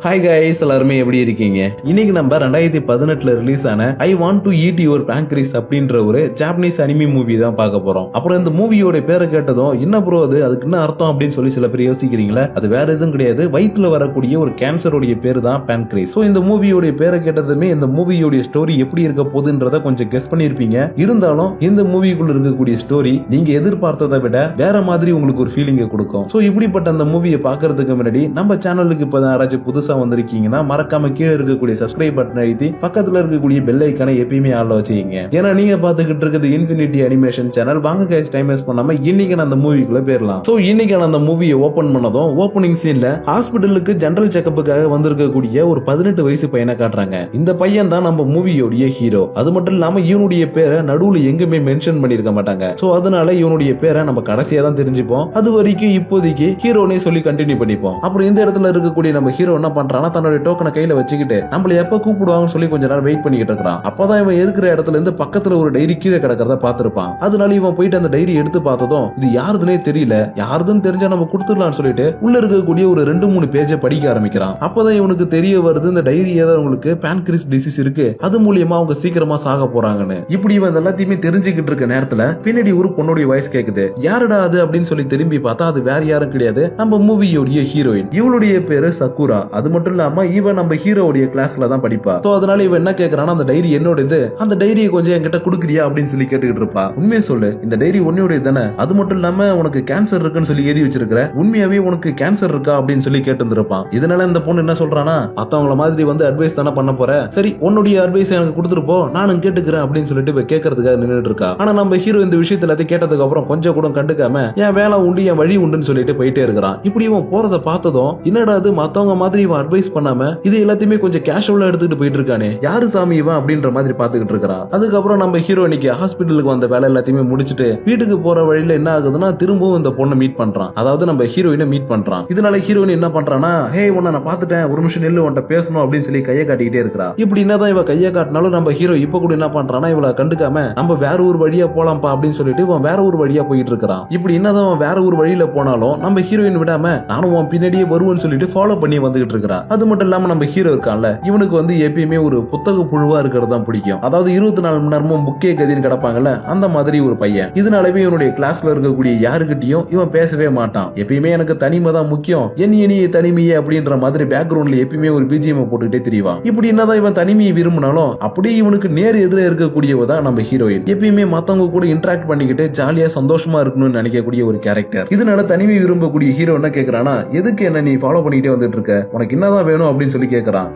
Hi guys, எல்லாருமே எப்படி இருக்கீங்க? இன்னைக்கு நம்ம 2018 ரிலீஸ் ஆன I want to eat your pancreas அப்படின்ற ஒரு ஜாப்பனீஸ் அனிமி மூவி தான் பார்க்க போறோம். அப்புறம் இந்த மூவியோட பேரை கேட்டதும் என்ன ப்ரோ அதுக்கு என்ன அர்த்தம் அப்படின்னு சொல்லி சில பேர் யோசிக்கிறீங்களா? அது வேற எதுவும் கிடையாது, வயிற்றுல வரக்கூடிய ஒரு கேன்சருடைய பேரு தான் பேன்க்ரிஸ். ஸோ இந்த மூவியோட பேரை கேட்டதுமே இந்த மூவியோட ஸ்டோரி எப்படி இருக்க போகுதுன்றத கொஞ்சம் கெஸ் பண்ணிருப்பீங்க. இருந்தாலும் இந்த மூவிக்குள்ள இருக்கக்கூடிய ஸ்டோரி நீங்க எதிர்பார்த்ததை விட வேற மாதிரி உங்களுக்கு ஒரு ஃபீலிங்கை கொடுக்கும். ஸோ இப்படிப்பட்ட அந்த மூவியை பார்க்கறதுக்கு முன்னாடி நம்ம சேனலுக்கு இப்போ யாராச்சும் புதுசா வந்திருக்கீங்கன்னா மறக்காம கீழே இருக்கக்கூடிய சப்ஸ்கிரைப் பட்டன் அழுத்தி பக்கத்துல இருக்கக்கூடிய பெல் ஐகானை எப்பயுமே ஆல்ல வச்சுக்கீங்க. ஏன்னா நீங்க பாத்துக்கிட்டு இருக்கிறது இன்ஃபினிட்டி அனிமேஷன் சேனல். வாங்க கைஸ், டைம் வேஸ்ட் பண்ணாம இன்னைக்கு அந்த மூவிக்குள்ள போயிடலாம். சோ இன்னைக்கு அந்த மூவியை ஓபன் பண்ணதும் ஓபனிங் சீன்ல ஹாஸ்பிட்டலுக்கு ஜெனரல் செக்கப்புக்காக வந்திருக்கக்கூடிய ஒரு 18 வயசு பையனை காட்டுறாங்க. இந்த பையன் தான் நம்ம மூவியோடைய ஹீரோ. அது மட்டும் இல்லாம இவனுடைய பேரை நடுவுல எங்குமே மென்ஷன் பண்ணிருக்க மாட்டாங்க. சோ அதனால இவனுடைய பேரை நம்ம கடைசியா தான் தெரிஞ்சுப்போம். அது வரைக்கும் இப்போதைக்கு ஹீரோனே சொல்லி கண்டினியூ பண்ணிப்போம். அப்புறம் இந்த இடத்துல இருக்கக்கூடிய நம்ம ஹீரோ என்ன பண்றானா, தன்னுடைய டோக்கனை கையில வச்சுக்கிட்டு நம்மள எப்ப கூப்பிடுவாங்கன்னு சொல்லி கொஞ்ச நேரம் வெயிட் பண்ணிட்டு இருக்கான். அப்பதான் இவன் இருக்கிற இடத்துல இருந்து பக்கத்துல ஒரு டைரி கீழே கிடக்கிறத பாத்திருப்பான். அதனால இவன் போயிட்டு அந்த டைரி எடுத்து பார்த்ததும் இது யாருதுனே தெரியல, யாருதுன்னு தெரிஞ்சா நம்ம கொடுத்துடலாம்னு சொல்லிட்டு உள்ள இருக்கக்கூடிய ஒரு 2-3 பேஜை படிக்க ஆரம்பிக்கிறான். அப்பதான் இவனுக்கு தெரிய வருது இந்த டைரி ஏதாவது உங்களுக்கு பேன்க்ரிஸ் டிசீஸ் இருக்கு, அது மூலியமா அவங்க சீக்கிரமா சாக போறாங்கன்னு. இப்படி இவன் எல்லாத்தையுமே தெரிஞ்சுக்கிட்டு இருக்க நேரத்துல பின்னாடி ஒரு பொண்ணுடைய வாய்ஸ் கேக்குது. யாருடா அது அப்படின்னு சொல்லி திரும்பி பார்த்தா அது வேற யாரும் கிடையாது, நம்ம மூவியோடைய ஹீரோயின். இவளுடைய பேரு சக்குரா. அது மட்டும் இல்லாம இவன் நம்ம ஹீரோவுடைய கிளாஸ்ல தான் படிப்பா. சோ அதனால இவன் என்ன கேக்குறானா, அந்த டைரி என்னோடது, அந்த டைரியை கொஞ்சம் என்கிட்ட குடுக்குறியா அப்படின்னு சொல்லி கேட்டுக்கிட்டு இருப்பா. உண்மையை சொல்லு, இந்த டைரி உன்னுடைய தானே, அது மட்டும் இல்லாம உனக்கு கேன்சர் இருக்குன்னு சொல்லி எழுதி வச்சிருக்கிற, உண்மையாவே உனக்கு கேன்சர் இருக்கா அப்படின்னு சொல்லி கேட்டு இருந்திருப்பான். இதனால இந்த பொண்ணு என்ன சொல்றானா, மத்தவங்கள மாதிரி வந்து அட்வைஸ் தானே பண்ண போற, சரி உன்னுடைய அட்வைஸ் எனக்கு கொடுத்துருப்போ, நானும் கேட்டுக்கிறேன் அப்படின்னு சொல்லிட்டு இப்ப கேட்கறதுக்காக நின்றுட்டு இருக்கா. ஆனா நம்ம ஹீரோ இந்த விஷயத்துல கேட்டதுக்கு அப்புறம் கொஞ்சம் கூட கண்டுக்காம என் வேலை உண்டு என் வழி உண்டுன்னு சொல்லிட்டு போயிட்டே இருக்கிறான். இப்படி இவன் போறத பார்த்ததும் என்னடா அது மத்தவங்க மாதிரி இவன் அட்வைஸ் பண்ணாம இது எல்லாத்தையுமே கொஞ்சம் கேஷுவலா எடுத்துட்டு போயிட்டு இருக்கானே, யாரு சாமி இவன் அப்படின்ற மாதிரி பாத்துக்கிட்டு இருக்கா. அதுக்கப்புறம் நம்ம ஹீரோ இன்னைக்கு ஹாஸ்பிட்டலுக்கு வந்த வேலை எல்லாத்தையுமே முடிச்சுட்டு வீட்டுக்கு போற வழியில என்ன ஆகுதுன்னா திரும்பவும் இந்த பொண்ணை மீட் பண்றான். அதாவது நம்ம ஹீரோயினை மீட் பண்றான். இதனால ஹீரோயின் என்ன பண்றானா, ஹே உன்னை நான் பாத்துட்டேன், ஒரு நிமிஷம் நெல்லு உன்ட்ட பேசணும் அப்படின்னு சொல்லி கையை காட்டிக்கிட்டே இருக்கா. இப்படி என்னதான் இவ கையை காட்டினாலும் நம்ம ஹீரோ இப்ப கூட என்ன பண்றானா, இவளை கண்டுக்காம நம்ம வேற ஒரு வழியா போலாம்ப்பா அப்படின்னு சொல்லிட்டு இவன் வேற ஒரு வழியா போயிட்டு இருக்கான். இப்படி என்னதான் வேற ஒரு வழியில போனாலும் நம்ம ஹீரோயின் விடாம நானும் உன் பின்னாடியே வருவேன்னு சொல்லிட்டு ஃபாலோ பண்ணி வந்துகிட்டு இருக்கா. அது மட்டும் இல்லாம நம்ம ஹீரோ இருக்கான்ல, இவனுக்கு வந்து எப்பயுமே ஒரு புத்தக புழுவா இருக்கிறது தான் பிடிக்கும். அதாவது 24 மணி நேரமும் புக்கே கதின்னு கிடப்பாங்கல்ல, அந்த மாதிரி ஒரு பையன். இதனாலவே இவனுடைய கிளாஸ்ல இருக்கக்கூடிய யாருக்கிட்டையும் இவன் பேசவே மாட்டான். எப்பயுமே எனக்கு தனிமை தான் முக்கியம், என் தனிமையே அப்படின்ற மாதிரி பேக்ரவுண்ட்ல எப்பயுமே ஒரு பிஜிஎம் போட்டுக்கிட்டே தெரியவான். இப்படி என்னதான் இவன் தனிமையை விரும்பினாலும் அப்படியே இவனுக்கு நேர் எதிர இருக்கக்கூடியவ தான் நம்ம ஹீரோயின். எப்பயுமே மத்தவங்க கூட இன்டராக்ட் பண்ணிக்கிட்டு ஜாலியா சந்தோஷமா இருக்கணும்னு நினைக்கக்கூடிய ஒரு கேரக்டர். இதனால தனிமை விரும்பக்கூடிய ஹீரோ என்ன கேக்குறானா, எதுக்கு என்ன நீ ஃபாலோ பண்ணிக்கிட்டே வந்துட்டு இருக்க, உனக்கு என்னதான் வேணும் அப்படின்னு சொல்லி கேக்குறான்.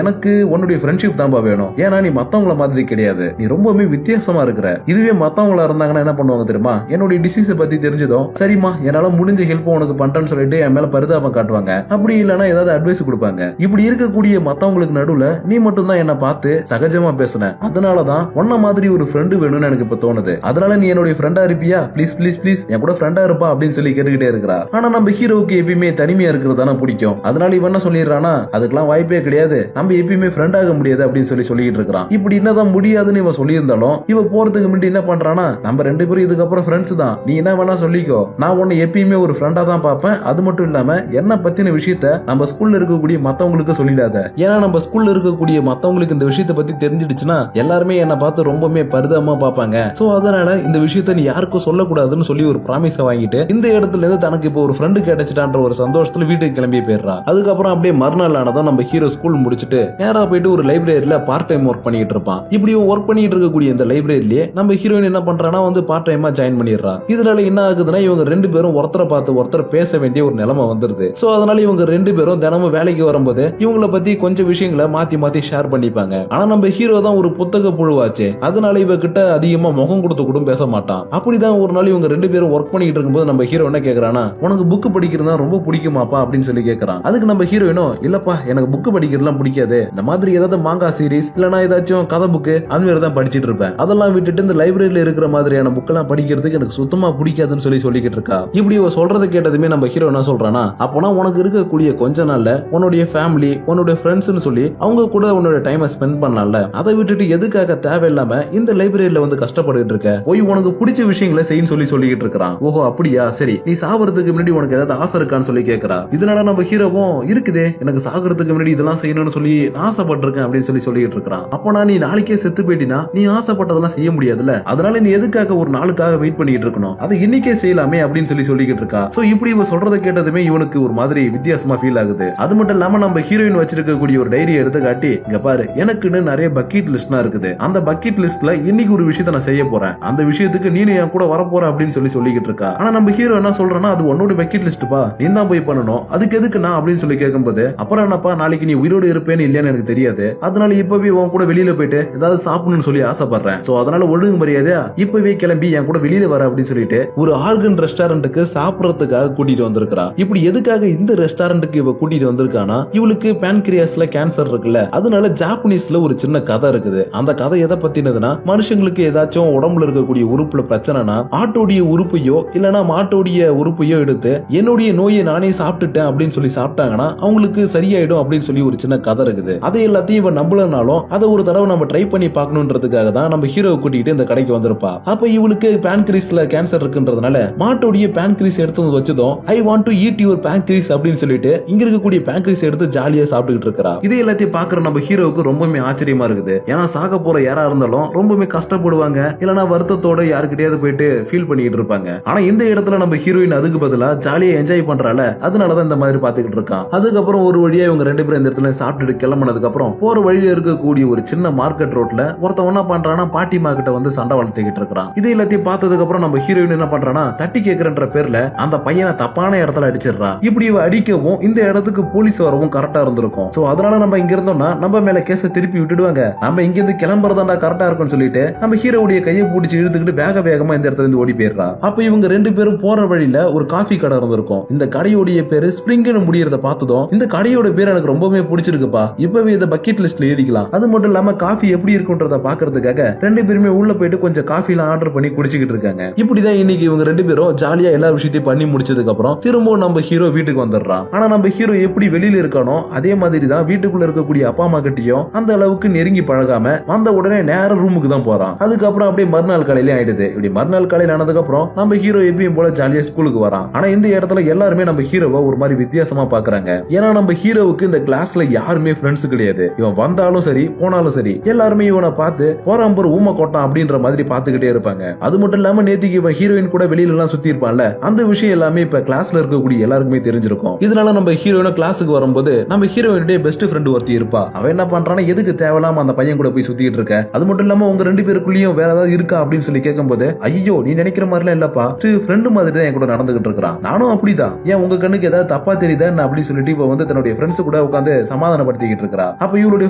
எனக்கு உன்னுடைய ஃப்ரெண்ட்ஷிப் தான் வேணும், ஏன்னா நீ மத்தவங்கள மாதிரி கிடையாது, நீ ரொம்பவே வித்தியாசமா இருக்கிற. இதுவே மத்தவங்களா இருந்தாங்கன்னா என்ன பண்ணுவாங்க தெரியுமா, என்னுடைய டிசீஸை பத்தி தெரிஞ்சதும் சரிமா என்னால முடிஞ்ச ஹெல்ப் உனக்கு பண்றேன்னு சொல்லிட்டு என் மேல பரிதாபம் காட்டுவாங்க, அப்படி இல்லைன்னா ஏதாவது அட்வைஸ் கொடுப்பாங்க. இப்படி இருக்கக்கூடிய மத்தவங்களுக்கு நடுவுல நீ மட்டும் தான் என்ன பார்த்து சகஜமா பேசுன, அதனாலதான் உன்ன மாதிரி ஒரு ஃப்ரெண்டு வேணும்னு எனக்கு இப்ப தோணுது, அதனால நீ என்னுடைய ஃப்ரெண்டா இருப்பியா, பிளீஸ் பிளீஸ் பிளீஸ் என் கூட ஃப்ரெண்டா இருப்பா அப்படின்னு சொல்லி கேட்டுக்கிட்டே இருக்கிறா. ஆனா நம்ம ஹீரோவுக்கு எப்பயுமே தனிமையா இருக்கிறது தானே பிடிக்கும். அதனால இவன் என்ன சொல்லிடுறானா, அதுக்கெல்லாம் வாய்ப்பே கிடையாது, நம்ம எப்பயுமே ஃப்ரெண்ட் ஆக முடியாது அப்படின்னு சொல்லிட்டு இருக்கான். இப்படி என்னதான் முடியாதுன்னு இவன் சொல்லியிருந்தாலும் இவ போறதுக்கு முன்னாடி என்ன பண்றானா, நம்ம 2 பேரும் இதுக்கப்புறம் ஃப்ரெண்ட்ஸ் தான், நீ என்ன வேணா சொல்லிக்கோ, நான் உன்னை எப்பயுமே ஒரு ஃப்ரெண்டா தான் பார்ப்பேன். அது மட்டும் இல்லாம என்ன பத்தின விஷயத்த நம்ம ஸ்கூல்ல இருக்கக்கூடிய மத்தவங்களுக்கு சொல்லிடாத, ஏன்னா நம்ம ஸ்கூல்ல இருக்கக்கூடிய மத்தவங்களுக்கு இந்த விஷயத்தை பத்தி தெரிஞ்சிடுச்சுன்னா எல்லாருமே என்ன பார்த்து ரொம்பவே பரிதாபமா பார்ப்பாங்க. சோ அதனால இந்த விஷயத்த நீ யாருக்கும் சொல்லக்கூடாதுன்னு சொல்லி ஒரு ப்ராமிஸ வாங்கிட்டு இந்த இடத்துல இருந்து தனக்கு இப்போ ஒரு ஃப்ரெண்டு கிடைச்சிட்டான்ற ஒரு சந்தோஷத்துல வீட்டுக்கு கிளம்பி போயிடுறா. அதுக்கப்புறம் அப்படியே மறுநாள் ஆனதும் நம்ம ஹீரோ ஸ்கூல் முடிச்சுட்டு நேரா போயிட்டு ஒரு லைப்ரரியில பார்ட் டைம் ஒர்க் பண்ணிட்டு இருப்பான். இப்படி ஒர்க் பண்ணிட்டு இருக்கக்கூடிய இந்த லைப்ரரியிலேயே நம்ம ஹீரோயின் என்ன பண்றானா வந்து பார்ட் டைமா ஜாயின் பண்ணிடுறா. இதனால என்ன ஆகுதுன்னா இவங்க 2 பேரும் ஒருத்தரை பார்த்து ஒருத்தர் பேச வேண்டிய ஒரு நிலைமை வந்துருது. சோ அதனால இவங்க 2 பேரும் தினமும் வேலைக்கு வரும்போது இவங்கள பத்தி கொஞ்சம் விஷயங்களை மாத்தி மாத்தி ஷேர் பண்ணிப்பாங்க. ஆனா நம்ம ஹீரோ தான் ஒரு புத்தக புழுவாச்சு, அதனால இவ கிட்ட அதிகமா முகம் கொடுத்து கூட பேச மாட்டான். அப்படிதான் ஒரு நாள் இவங்க 2 பேரும் ஒர்க் பண்ணிட்டு இருக்கும்போது நம்ம ஹீரோ என்ன கேக்குறானா, உனக்கு புக் படிக்கிறதா ரொம்ப பிடிக்குமாப்பா அப்படின்னு சொல்லி கேக்குறான். அதுக்கு நம்ம ஹீரோயினும் இல்லப்பா எனக்கு புக் படிக்கிறதுலாம் பிடிக்காது, இந்த மாதிரி ஏதாவது மாங்கா சீரிஸ் இல்லனா ஏதாச்சும் கதை புக்கு அது மாதிரி தான் படிச்சிட்டு இருப்பேன், அதெல்லாம் விட்டுட்டு இந்த லைப்ரரியில இருக்கிற மாதிரியான புக் எல்லாம் படிக்கிறதுக்கு எனக்கு சுத்தமா பிடிக்காதுன்னு சொல்லிக்கிட்டு இருக்கா. இப்படி சொல்றதை கேட்டதுமே நம்ம ஹீரோ என்ன சொல்றானா, அப்போனா உனக்கு இருக்கக்கூடிய கொஞ்ச நாள்ல உன்னுடைய ஃபேமிலி உன்னுடைய ஃப்ரெண்ட்ஸ்னு சொல்லி அவங்க கூட உன்னோட டைமை ஸ்பெண்ட் பண்ணலாம்ல, அதை விட்டுட்டு எதுக்காக தேவையில்லாம இந்த லைப்ரரியில வந்து கஷ்டப்பட்டு இருக்க, போய் உனக்கு பிடிச்ச விஷயங்களை செய்யு சொல்லிக்கிட்டு இருக்கான். ஓஹோ அப்படியா, சரி நீ சாவறதுக்கு முன்னாடி உனக்கு ஏதாவது ஆசை இருக்கான்னு சொல்லி கேட்கறா. இதனால நம்ம ஹீரோவும் இருக்குது தெரியுதே எனக்கு சாகிறதுக்கு முன்னாடி இதெல்லாம் செய்யணும்னு சொல்லி நான் ஆசைப்பட்டிருக்கேன் அப்படின்னு சொல்லிட்டு இருக்கான். அப்பனா நீ நாளைக்கே செத்து போயிட்டினா நீ ஆசைப்பட்டதெல்லாம் செய்ய முடியாதுல்ல, அதனால நீ எதுக்காக ஒரு நாளுக்காக வெயிட் பண்ணிட்டு இருக்கணும், அதை இன்னைக்கே செய்யலாமே அப்படின்னு சொல்லிக்கிட்டு இருக்கா. சோ இப்படி இவ சொல்றதை கேட்டதுமே இவனுக்கு ஒரு மாதிரி வித்தியாசமா ஃபீல் ஆகுது. அது மட்டும் இல்லாம நம்ம ஹீரோயின் வச்சிருக்கக்கூடிய ஒரு டைரி எடுத்து காட்டி, இங்க பாரு எனக்குன்னு நிறைய பக்கெட் லிஸ்ட்லாம் இருக்குது, அந்த பக்கெட் லிஸ்ட்ல இன்னைக்கு ஒரு விஷயத்தை நான் செய்ய போறேன், அந்த விஷயத்துக்கு நீ என் கூட வரப்போற அப்படின்னு சொல்லிக்கிட்டு இருக்கா. ஆனா நம்ம ஹீரோ என்ன சொல்றேன்னா, அது உன்னோட பக்கெட் லிஸ்ட்பா, நீ தான் போய் பண்ணணும், அதுக்கு எதுக்கு நான் அப்படின்னு சொல்லி கேட்கும்போது, அப்புறம் என்னப்பா நாளைக்கு நீ உயிரோடு இருப்பேன்னு இல்லையான்னு எனக்கு தெரியாது, அதனால இப்பவே உன் கூட வெளியில போயிட்டு ஏதாவது சாப்பிடணும்னு சொல்லி ஆசைப்படுறேன், சோ அதனால ஒழுங்கு மரியாதையா இப்பவே கிளம்பி என் கூட வெளியில வர அப்படின்னு சொல்லிட்டு ஒரு ஆர்கன் ரெஸ்டாரண்ட்டுக்கு சாப்பிடறதுக்காக கூட்டிட்டு வந்திருக்கா. இப்படி எதுக்காக இந்த ரெஸ்டாரண்ட்டுக்கு இவ கூட்டிட்டு வந்திருக்கானா, இவளுக்கு பான்கிரியாஸ்ல கேன்சர் இருக்குல்ல, அதனால ஜாப்பனீஸ்ல ஒரு சின்ன கதை இருக்குது. அந்த கதை எதை பத்தினதுன்னா, மனுஷங்களுக்கு ஏதாச்சும் உடம்புல இருக்கக்கூடிய உறுப்புல பிரச்சனைனா ஆட்டோடைய உறுப்பையோ இல்லனா மாட்டோடைய உறுப்பையோ எடுத்து என்னுடைய நோயை நானே சாப்பிட்டுட்டேன் அப்படின்னு சொல்லி சாப்பிட்டாங்கன்னா அவங்களுக்கு சரியாயிடும் அப்படின்னு சொல்லி ஒரு சின்ன கதை இருக்குது. அதை எல்லாத்தையும் இவன் நம்பலனாலும் அதை ஒரு தடவை நம்ம ட்ரை பண்ணி பார்க்கணுன்றதுக்காக தான் நம்ம ஹீரோ கூட்டிட்டு இந்த கடைக்கு வந்திருப்பா. அப்ப இவளுக்கு பான்கிரீஸ்ல கேன்சர் இருக்குன்றதுனால மாட்டோடைய பான்கிரீஸ் எடுத்து வச்சதும் I want to eat your pancreas அப்படின்னு சொல்லிட்டு இங்க இருக்கக்கூடிய பான்கிரீஸ் எடுத்து ஜாலியா சாப்பிட்டுட்டு இருக்கா. இதை எல்லாத்தையும் பாக்குற நம்ம ஹீரோவுக்கு ரொம்பவே ஆச்சரியமா இருக்குது. ஏன்னா சாக போற யாரா இருந்தாலும் ரொம்பவே கஷ்டப்படுவாங்க, இல்லனா வருத்தத்தோட யாருக்கிட்டயாவது போயிட்டு ஃபீல் பண்ணிட்டு இருப்பாங்க. ஆனா இந்த இடத்துல நம்ம ஹீரோயின் அதுக்கு பதிலா ஜாலியா என்ஜாய் பண்றால, அதனாலதான் இந்த மாதிரி பாத்துக்கிட்டு இருக்கான். அதுக்கப்புறம் ஒரு வழியா இவங்க ரெண்டு பேரும் இந்த இடத்துல சாப்பிட்டுட்டு கிளம்பினதுக்கு அப்புறம் போற வழியில இருக்கக்கூடிய ஒரு சின்ன மார்க்கெட் ரோட்ல ஒருத்தன் என்ன பண்றானா, பாட்டிமா கிட்ட வந்து சண்டை வளர்த்துக்கிட்டு இருக்கான். இது எல்லாத்தையும் பார்த்ததுக்கு அப்புறம் நம்ம ஹீரோயின் என்ன பண்றானா, தட்டி கேட்கறன்ற பேர்ல அந்த பையனை தப்பான இடத்துல அடிச்சிடறா. இப்படி இவ அடிக்கவும் இந்த இடத்துக்கு போலீஸ் வரவும் கரெக்டா இருந்திருக்கும். சோ அதனால நம்ம இங்க இருந்தோம்னா நம்ம மேல கேஸ திருப்பி விட்டுடுவாங்க, நம்ம இங்க இருந்து கிளம்புறதாண்டா கரெக்டா இருக்கும்னு சொல்லிட்டு நம்ம ஹீரோவுடைய கையை பிடிச்சி இழுத்துக்கிட்டு வேகமா இந்த இடத்துல இருந்து ஓடி போயிடுறா. அப்ப இவங்க ரெண்டு பேரும் போற வழியில ஒரு காஃபி கடை இருந்திருக்கும். இந்த கடையோடைய பேரு ஸ்பிரிங்னு முடியறத பார்த்ததும் இந்த கடையோட பேர் எனக்கு ரொம்பவே பிடிச்சிருக்குப்பா, இப்பவே இத பக்கெட் லிஸ்ட்ல எழுதிக்கலாம். அது மட்டும் இல்லாம காஃபி எப்படி இருக்குன்றத பாக்குறதுக்காக ரெண்டு பேருமே உள்ள போயிட்டு கொஞ்சம் காஃபி எல்லாம் ஆர்டர் பண்ணி குடிச்சிட்டு இருக்காங்க. இப்படிதான் இன்னைக்கு இவங்க ரெண்டு பேரும் ஜாலியா எல்லா விஷயத்தையும் பண்ணி முடிச்சதுக்கு அப்புறம் திரும்பவும் நம்ம ஹீரோ வீட்டுக்கு வந்துடுறான். ஆனா நம்ம ஹீரோ எப்படி வெளியில இருக்கானோ அதே மாதிரி தான் வீட்டுக்குள்ள இருக்கக்கூடிய அப்பா அம்மா கிட்டயும் அந்த அளவுக்கு நெருங்கி பழகாம வந்த உடனே நேர ரூமுக்கு தான் போறான். அதுக்கப்புறம் அப்படியே மறுநாள் காலையில ஆயிடுது. இப்படி மறுநாள் காலையில ஆனதுக்கு அப்புறம் நம்ம ஹீரோ எப்பயும் போல ஜாலியா ஸ்கூலுக்கு வரான். ஆனா இந்த இடத்துல எல்லாருமே நம்ம ஹீரோவை ஒரு மாதிரி வித்தியாசமா பாக்குறாங்க. ஏன்னா நம்ம ஹீரோவுக்கு இந்த கிளாஸ்ல யாருமே ஃப்ரெண்ட்ஸ் கிடையாது. இவன் வந்தாலும் சரி போனாலும் சரி எல்லாருமே இவனை பார்த்து போறாம்பூர் ஊம கோட்டான் அப்படின்ற மாதிரி பாத்துக்கிட்டே இருப்பாங்க. அது மட்டும் இல்லாம நேத்திக்கு இவன் ஹீரோயின் கூட வெளியில எல்லாம் சுத்தி இருப்பான்ல, அந்த விஷயம் எல்லாமே இப்ப கிளாஸ்ல இருக்கக்கூடிய எல்லாருக்குமே தெரிஞ்சிருக்கும். இதனால நம்ம ஹீரோயின கிளாஸுக்கு வரும்போது நம்ம ஹீரோயினுடைய பெஸ்ட் ஃப்ரெண்ட் ஒருத்தி இருப்பா. அவன் என்ன பண்றானா, எதுக்கு தேவையில்லாம அந்த பையன் கூட போய் சுத்திட்டு இருக்க, அது மட்டும் இல்லாம உங்க ரெண்டு பேருக்குள்ளயும் வேற ஏதாவது இருக்கா அப்படின்னு சொல்லி கேட்கும்போது, ஐயோ நீ நினைக்கிற மாதிரிலாம் இல்லப்பா, ஃப்ரெண்டு மாதிரி தான் என் கூட நடந்துகிட்டு இருக்கான், நானும் அப்படிதான், ஏன் உங்க கண்ணுக்கு ஏதாவது தப்பா தெரியுதா அப்படின்னு சொல்லிட்டு இப்ப வந்து தன்னுடைய ஃப்ரெண்ட்ஸ் கூட உட்காந்து சமாதானப்படுத்திக்கிட்டு இருக்கா. அப்ப இவளுடைய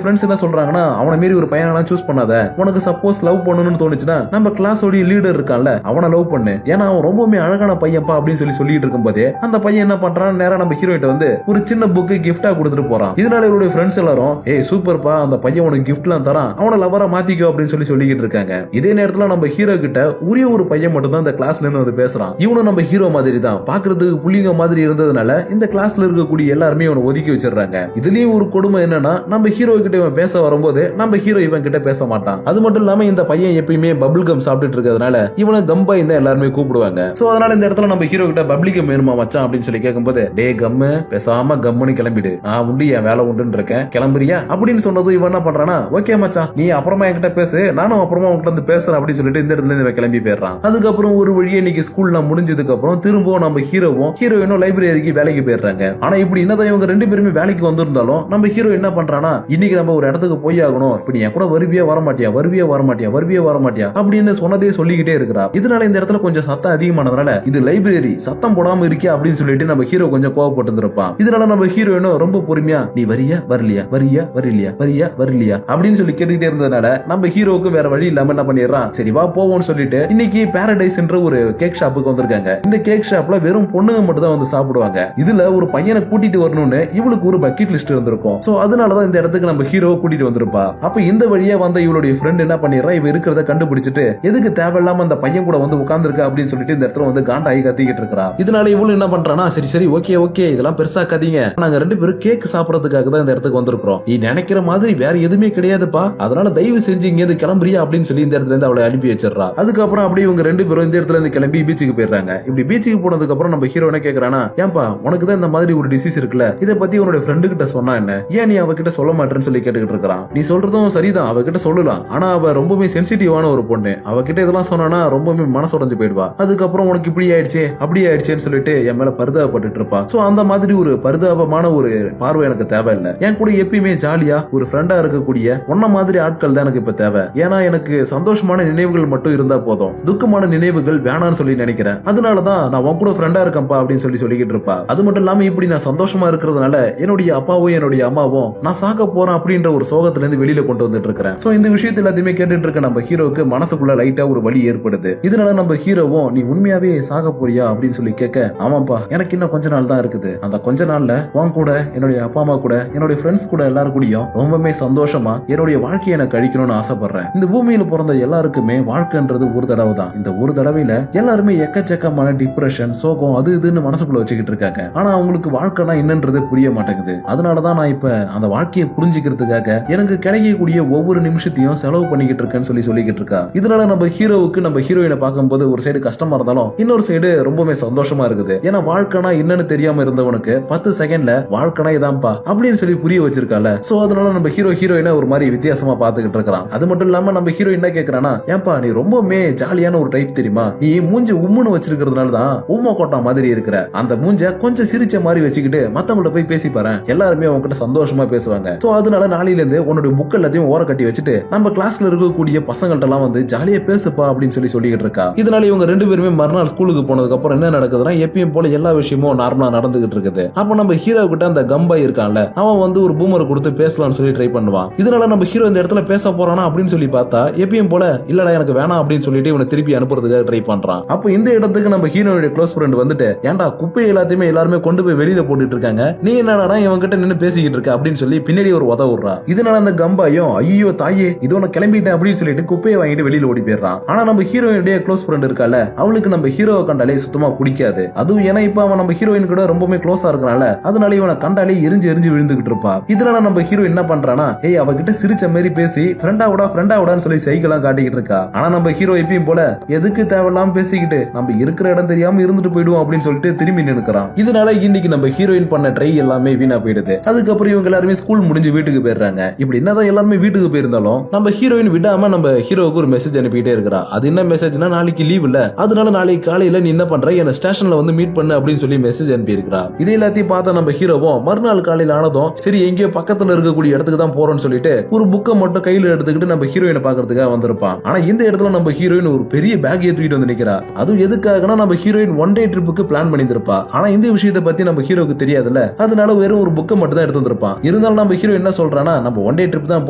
ஃப்ரெண்ட்ஸ் என்ன சொல்றாங்கன்னா, அவனை மீறி ஒரு பையனா சூஸ் பண்ணாத, உனக்கு சப்போஸ் லவ் பண்ணணும்னு தோணுச்சுன்னா நம்ம கிளாஸோட லீடர் இருக்கான்ல அவனை லவ் பண்ணு, ஏன்னா அவன் ரொம்பவே அழகான பையன்பா அப்படின்னு சொல்லிட்டு இருக்கும்போதே அந்த பையன் என்ன பண்றான், நேரா நம்ம ஹீரோயிட்ட வந்து ஒரு சின்ன புக்கு கிஃப்டா கொடுத்துட்டு போறான். இதனால இவருடைய ஃப்ரெண்ட்ஸ் எல்லாரும் ஏய் சூப்பர்ப்பா அந்த பையன் உனக்கு கிஃப்ட்லாம் தரான், அவனை லவரா மாத்திக்கோ அப்படின்னு சொல்லிக்கிட்டு இருக்காங்க. இதே நேரத்துல நம்ம ஹீரோ கிட்ட ஒரே ஒரு பையன் மட்டும் தான் இந்த கிளாஸ்ல இருந்து வந்து பேசுறான். இவனும் நம்ம ஹீரோ மாதிரி தான், பாக்குறதுக்கு புள்ளிங்க மாதிரி இருந்ததுனால இந்த கிளாஸ்ல இருக்கக்கூடிய எல்லாருமே இவனை ஒதுக்கி வச்சிடறாங்க. இதுலயும் ஒரு கொடுமை என்னன்னா, நம்ம ஹீரோ கிட்ட இவன் பேச வரும்போது நம்ம ஹீரோ இவன் கிட்ட பேச மாட்டான். அது மட்டும் இல்லாம இந்த பையன் எப்பயுமே பபிள் கம் சாப்பிட்டு இருக்கிறதுனால இவனை கம்பா இந்த எல்லாருமே கூப்பிடுவாங்க. சோ அதனால இந்த இடத்துல நம்ம ஹீரோ கிட்ட பப்ளிக் கம் வேணுமா மச்சான் அப்படின்னு சொல்லி கேட்கும்போது, டே கம்மு பேசாம கம்முன்னு கிளம்பிடு, நான் உண்டு என் வேலை உண்டுன்னு இருக்கேன், கிளம்புறியா அப்படின்னு சொன்னதும் இவன் என்ன பண்றானா, ஓகே மச்சான் நீ அப்புறமா என்கிட்ட பேசு, நானும் அப்புறமா உங்ககிட்ட வந்து பேசுறேன் அப்படின்னு சொல்லிட்டு இந்த இடத்துல இருந்து கிளம்பி போயிடுறான். அதுக்கப்புறம் ஒரு வழியே இன்னைக்கு ஸ்கூல்லாம் முடிஞ்சதுக்கு அப்புறம் திரும்பவும் நம்ம ஹீரோவும் ஹீரோயினும் லைப்ரரிக்கு வேலைக்கு போயிடுறாங்க. ஆனா இப்படி என்னதான் இவங்க ரெண்டு பேருமே வேலைக்கு வந்திருந்தாலும் நம்ம ஹீரோ என்ன பண்றானா, இன்னைக்கு நம்ம ஒரு இடத்துக்கு போய் ஆகணும், இப்ப நீ என் கூட வருவியா வரமாட்டியா வருவியா வரமாட்டியா வருவியா வரமாட்டியா அப்படின்னு சொன்னதே சொல்லிக்கிட்டே இருக்கிறா. இதனால இந்த இடத்துல கொஞ்சம் சத்தம் அதிகமானதுனால இது லைப்ரரி சத்தம் போடாம இருக்கியா அப்படின்னு சொல்லிட்டு நம்ம ஹீரோ கொஞ்சம் கோவப்பட்டு இருப்பான். இதனால நம்ம ஹீரோயினும் ரொம்ப பொறுமையா நீ வரியா வரலையா வரியா வரலையா வரியா வரலையா அப்படின்னு சொல்லி கேட்டுக்கிட்டே இருந்ததுனால நம்ம ஹீரோவுக்கு வேற வழி இல்லாம என்ன பண்ணிடுறான், சரி வா போவோம்னு சொல்லிட்டு இன்னைக்கு பாரடைஸ் என்ற ஒரு கேக் ஷாப்புக்கு வந்திருக்காங்க. இந்த கேக் ஷாப்ல வெறும் பொண்ணுங்க மட்டும் தான் வந்து சாப்பிடுவாங்க. இதுல ஒரு பையனை கூட்டிட்டு வரணும்னு இவளுக்கு ஒரு பக்கெட் லிஸ்ட் இருந்திருக்கும். சோ அதனாலதான் இந்த இடத்துக்கு நம்ம ஹீரோவை கூட்டிட்டு வந்திருப்பா. அப்ப இந்த வழியா வந்த இவளுடைய ஃப்ரெண்ட் என்ன பண்ணிடுறா, இவ இருக்கிறத கண்டுபிடிச்சிட்டு எதுக்கு தேவையில்லாம அந்த பையன் கூட வந்து உட்கார்ந்துருக்கா அப்படின்னு சொல்லிட்டு இந்த இடத்துல வந்து காண்டாகி கத்திக்கிட்டு இருக்கா. இதனால இவளும் என்ன பண்றானா, சரி சரி ஓகே ஓகே இதெல்லாம் பெருசா கதிங்க, நாங்க ரெண்டு பேரும் கேக் சாப்பிடறதுக்காக தான் இந்த இடத்துக்கு வந்திருக்கிறோம், நீ நினைக்கிற மாதிரி வேற எதுவுமே கிடையாதுப்பா, அதனால தயவு செஞ்சு இங்க கிளம்புறியா அப்படின்னு சொல்லி இந்த இடத்துல இருந்து அவளை அனுப்பி வச்சிடறா. அதுக்கப்புறம் அப்படியே இவங்க ரெண்டு பேரும் இந்த இடத்துல இருந்து கிளம்பி பீச்சுக்கு போயிடுறாங்க. இப்படி பீச்சுக்கு போனதுக்கு அப்புறம் நம்ம ஹீரோ என்ன கேக்குறானா, ஏன்பா உனக்கு தான் இந்த மாதிரி ஒரு டிசீஸ் இருக்குல்ல, இதை பத்தி உன்னோட ஃப்ரெண்டு கிட்ட சொன்னா என்ன, ஏன் நீ அவகிட்ட சொல்ல மாட்டேன்னு சொல்லி கேட்டுக்கிட்டு இருக்கான். நீ சொல்றதும் சரிதான், அவகிட்ட சொல்லலாம், ஆனா அவ ரொம்பவே சென்சிட்டிவான ஒரு பொண்ணு, அவகிட்ட இதெல்லாம் சொன்னா ரொம்பவே மனசு உடைஞ்சு போயிடுவா. அதுக்கப்புறம் உனக்கு இப்படி ஆயிடுச்சு அப்படி ஆயிடுச்சேன்னு சொல்லிட்டு என் மேல பரிதாபப்பட்டு இருப்பா. சோ அந்த மாதிரி ஒரு பரிதாபமான ஒரு பார்வை எனக்கு தேவையில்லை. என் கூட எப்பயுமே ஜாலியா ஒரு ஃப்ரெண்டா இருக்கக்கூடிய ஒன்ன மாதிரி ஆட்கள் தான் எனக்கு இப்ப தேவை. ஏன்னா எனக்கு சந்தோஷமான நினைவுகள் மட்டும் இருந்தா போதும், துக்கமான நினைவுகள் வேணான்னு சொல்லி நினைக்கிறேன். அதனாலதான் நான் உன் கூட ஃப்ரெண்டா இருக்கேன்ப்பா அப்படின்னு சொல்லிக்கிட்டு இருப்பா. அது மட்டும் இல்லாம இப்படி நான் சந்தோஷமா இருக்கிறதுனால என்னுடைய அப்பாவும் என்னுடைய அம்மாவும் நான் சாக போறேன் அப்படின்ற ஒரு சோகத்துல இருந்து வெளியில கொண்டு வந்துட்டு இருக்கிறேன். சோ இந்த விஷயத்தை எல்லாத்தையுமே கேட்டுட்டு இருக்க நம்ம ஹீரோவுக்கு மனசுக்குள்ள லைட்டா ஒரு வலி ஏற்படுது. இதனால நம்ம ஹீரோவும் நீ உண்மையாவே சாக போறியா அப்படின்னு சொல்லி கேட்க, ஆமாப்பா எனக்கு இன்னும் கொஞ்ச நாள் தான் இருக்குது, அந்த கொஞ்ச நாள்ல உன் கூட என்னுடைய அப்பா அம்மா கூட என்னுடைய ஃப்ரெண்ட்ஸ் கூட எல்லாரும் கூடயும் ரொம்பவே சந்தோஷமா என்னுடைய வாழ்க்கையை நான் கழிக்கணும்னு ஆசைப்படுறேன். இந்த பூமியில பிறந்த எல்லாருக்குமே வாழ்க்கைன்றது ஒரு தடவை தான். இந்த ஒரு தடவையில எல்லாருமே எக்கச்சக்கமான டிப்ரெஷன் சோகம் அது இதுன்னு மனசுக்குள்ள வச்சுக்கிட்டு இருக்காங்க. ஆனா அவங்களுக்கு வாழ்க்கைனா என்னன்றது புரிய மாட்டேங்குது. அதனாலதான் நான் இப்ப அந்த வாழ்க்கையை புரிஞ்சுக்கிறதுக்காக எனக்கு கிடைக்கக்கூடிய ஒவ்வொரு நிமிஷத்தையும் செலவு பண்ணிக்கிட்டு இருக்கேன்னு சொல்லிக்கிட்டு இருக்கா. இதனால நம்ம ஹீரோவுக்கு நம்ம ஹீரோயினை பார்க்கும்போது ஒரு சைடு கஷ்டமா இருந்தாலும் இன்னொரு சைடு ரொம்பவே சந்தோஷமா இருக்குது. ஏன்னா வாழ்க்கைனா என்னன்னு தெரியாம இருந்தவனுக்கு 10 செகண்ட்ல வாழ்க்கைனா இதான்ப்பா அப்படின்னு சொல்லி புரிய வச்சிருக்கால. சோ அதனால நம்ம ஹீரோயினை ஒரு மாதிரி வித்தியாசமா பாத்துக்கிட்டு இருக்கான். அது மட்டும் இல்லாம நம்ம ஹீரோயின் என்ன கேக்குறானா, ஏன்பா நீ ரொம்பவே ஜாலியான ஒரு டைப் தெரியுமா, நீ மூஞ்சி உம்முன்னு வச்சிருக்கிறதுனாலதான் உம்மா கோட்டா மாதிரி இருக்கிற, அந்த மூஞ்ச கொஞ்சம் சிரிச்ச மாதிரி வச்சுக்கிட்டு மத்தவங்கள்ட்ட போய் பேசி பாரு, எல்லாருமே உங்ககிட்ட சந்தோஷமா பேசுவாங்க. சோ அதனால நாளையில இருந்து உன்னுடைய புக் எல்லாத்தையும் ஓர கட்டி வச்சுட்டு நம்ம கிளாஸ்ல இருக்கக்கூடிய பசங்கள்ட்ட எல்லாம் வந்து ஜாலியா பேசுப்பா அப்படின்னு சொல்லிக்கிட்டு இருக்கா. இதனால இவங்க ரெண்டு பேருமே மறுநாள் ஸ்கூலுக்கு போனதுக்கு அப்புறம் என்ன நடக்குதுன்னா, எப்பயும் போல எல்லா விஷயமும் நார்மலா நடந்துகிட்டு இருக்குது. அப்ப நம்ம ஹீரோ கிட்ட அந்த கம்பாய் இருக்கான்ல, அவன் வந்து ஒரு பூமரை கொடுத்து பேசலாம்னு சொல்லி ட்ரை பண்ணுவான். இதனால நம்ம ஹீரோ இந்த இடத்துல பேச போறானா அப்படின்னு சொல்லி பார்த்தா எப்பயும் போல இல்லடா எனக்கு வேணாம் அப்படின்னு சொல்லிட்டு இவனை திருப்பி அனுப்புறதுக்காக ட்ரை பண்றான். அப்போ இந்த இடத்துக்கு நம்ம ஹீரோனுடைய க்ளோஸ் ஃப்ரெண்ட் வந்துட்டு, ஏன்டா குப்பை எல்லாத்தையுமே எல்லாருமே கொண்டு போய் வெளியில போட்டுட்டு இருக்காங்க, நீ என்னடா இவன் கிட்ட நின்னு பேசிக்கிட்டு இருக்க அப்படின்னு சொல்லி பின்னாடி ஒரு உத விடுறா. இதனால அந்த கம்பாயும் ஐயோ தாயே இது உன கிளம்பிட்டேன் அப்படின்னு சொல்லிட்டு குப்பையை வாங்கிட்டு வெளியில ஓடி போயிடுறான். ஆனா நம்ம ஹீரோயினுடைய க்ளோஸ் ஃப்ரெண்ட் இருக்கால, அவளுக்கு நம்ம ஹீரோவை கண்டாலே சுத்தமா பிடிக்காது. அதுவும் ஏன்னா இப்ப அவன் நம்ம ஹீரோயின் கூட ரொம்பவே க்ளோஸா இருக்கனால அதனால இவனை கண்டாலே எரிஞ்சு விழுந்துகிட்டு இருப்பா. இதனால நம்ம ஹீரோ என்ன பண்றானா, ஏய் அவகிட்ட சிரிச்ச மாதிரி பேசி ஃப்ரெண்டாவுடான்னு சொல்லி சைக்கிளாம் காட்டிக்கிட்டு இருக்கா. ஆனா நம்ம ஹீரோ எப்பயும் போல எதுக்கு தேவையில்லாம பேசிக்கிட்டு நம்ம இருக்கிற இடம் தெரியாம இருந்துட்டு போயிடுவோம் அப்படின்னு சொல்லிட்டு திரும்பி நின்னுக்கிறான். இதனால இன்னைக்கு நம்ம ஹீரோயின் பண்ண ட்ரை எல்லாமே வீணா போயிடுது. அதுக்கப்புறம் இவங்க எல்லாருமே ஸ்கூல் முடிஞ்சு வீட்டுக்கு போயிடுறாங்க. இப்படி என்னதான் எல்லாருமே வீட்டுக்கு போயிருந்தாலும் நம்ம ஹீரோயின் விடாம நம்ம ஹீரோவுக்கு ஒரு மெசேஜ் அனுப்பிட்டே இருக்கிறா. அது என்ன மெசேஜ்னா, நாளைக்கு லீவ் இல்ல, அதனால நாளைக்கு காலையில நீ என்ன பண்ற என்ன ஸ்டேஷன்ல வந்து மீட் பண்ணு அப்படின்னு சொல்லி மெசேஜ் அனுப்பி இருக்கிறா. இதே எல்லாத்தையும் பார்த்த நம்ம ஹீரோவும் மறுநாள் காலையில ஆனதும் சரி எங்கேயோ பக்கத்துல இருக்கக்கூடிய இடத்துக்கு தான் போறோம்னு சொல்லிட்டு ஒரு புக்கை மட்டும் கையில எடுத்துக்கிட்டு நம்ம ஹீரோயினை பாக்குறதுக்காக வந்திருப்பான். ஆனா இந்த இடத்துல நம்ம ஹீரோயின் ஒரு பெரிய பேக் ஏற்றிட்டு வந்து நிக்கிறா. அதுவும் எதுக்காகனா நம்ம ஹீரோயின் ஒன் டே ட்ரிப்புக்கு பிளான் பண்ணிருப்பா. ஆனா இந்த விஷயத்தை பத்தி நம்ம ஹீரோக்கு தெரியாதுல்ல, அதனால வெறும் ஒரு புக்கை மட்டும் தான் எடுத்து வந்திருப்பான். இருந்தாலும் நம்ம ஹீரோ என்ன சொல்றானா, நம்ம ஒன் டே ட்ரிப் தான்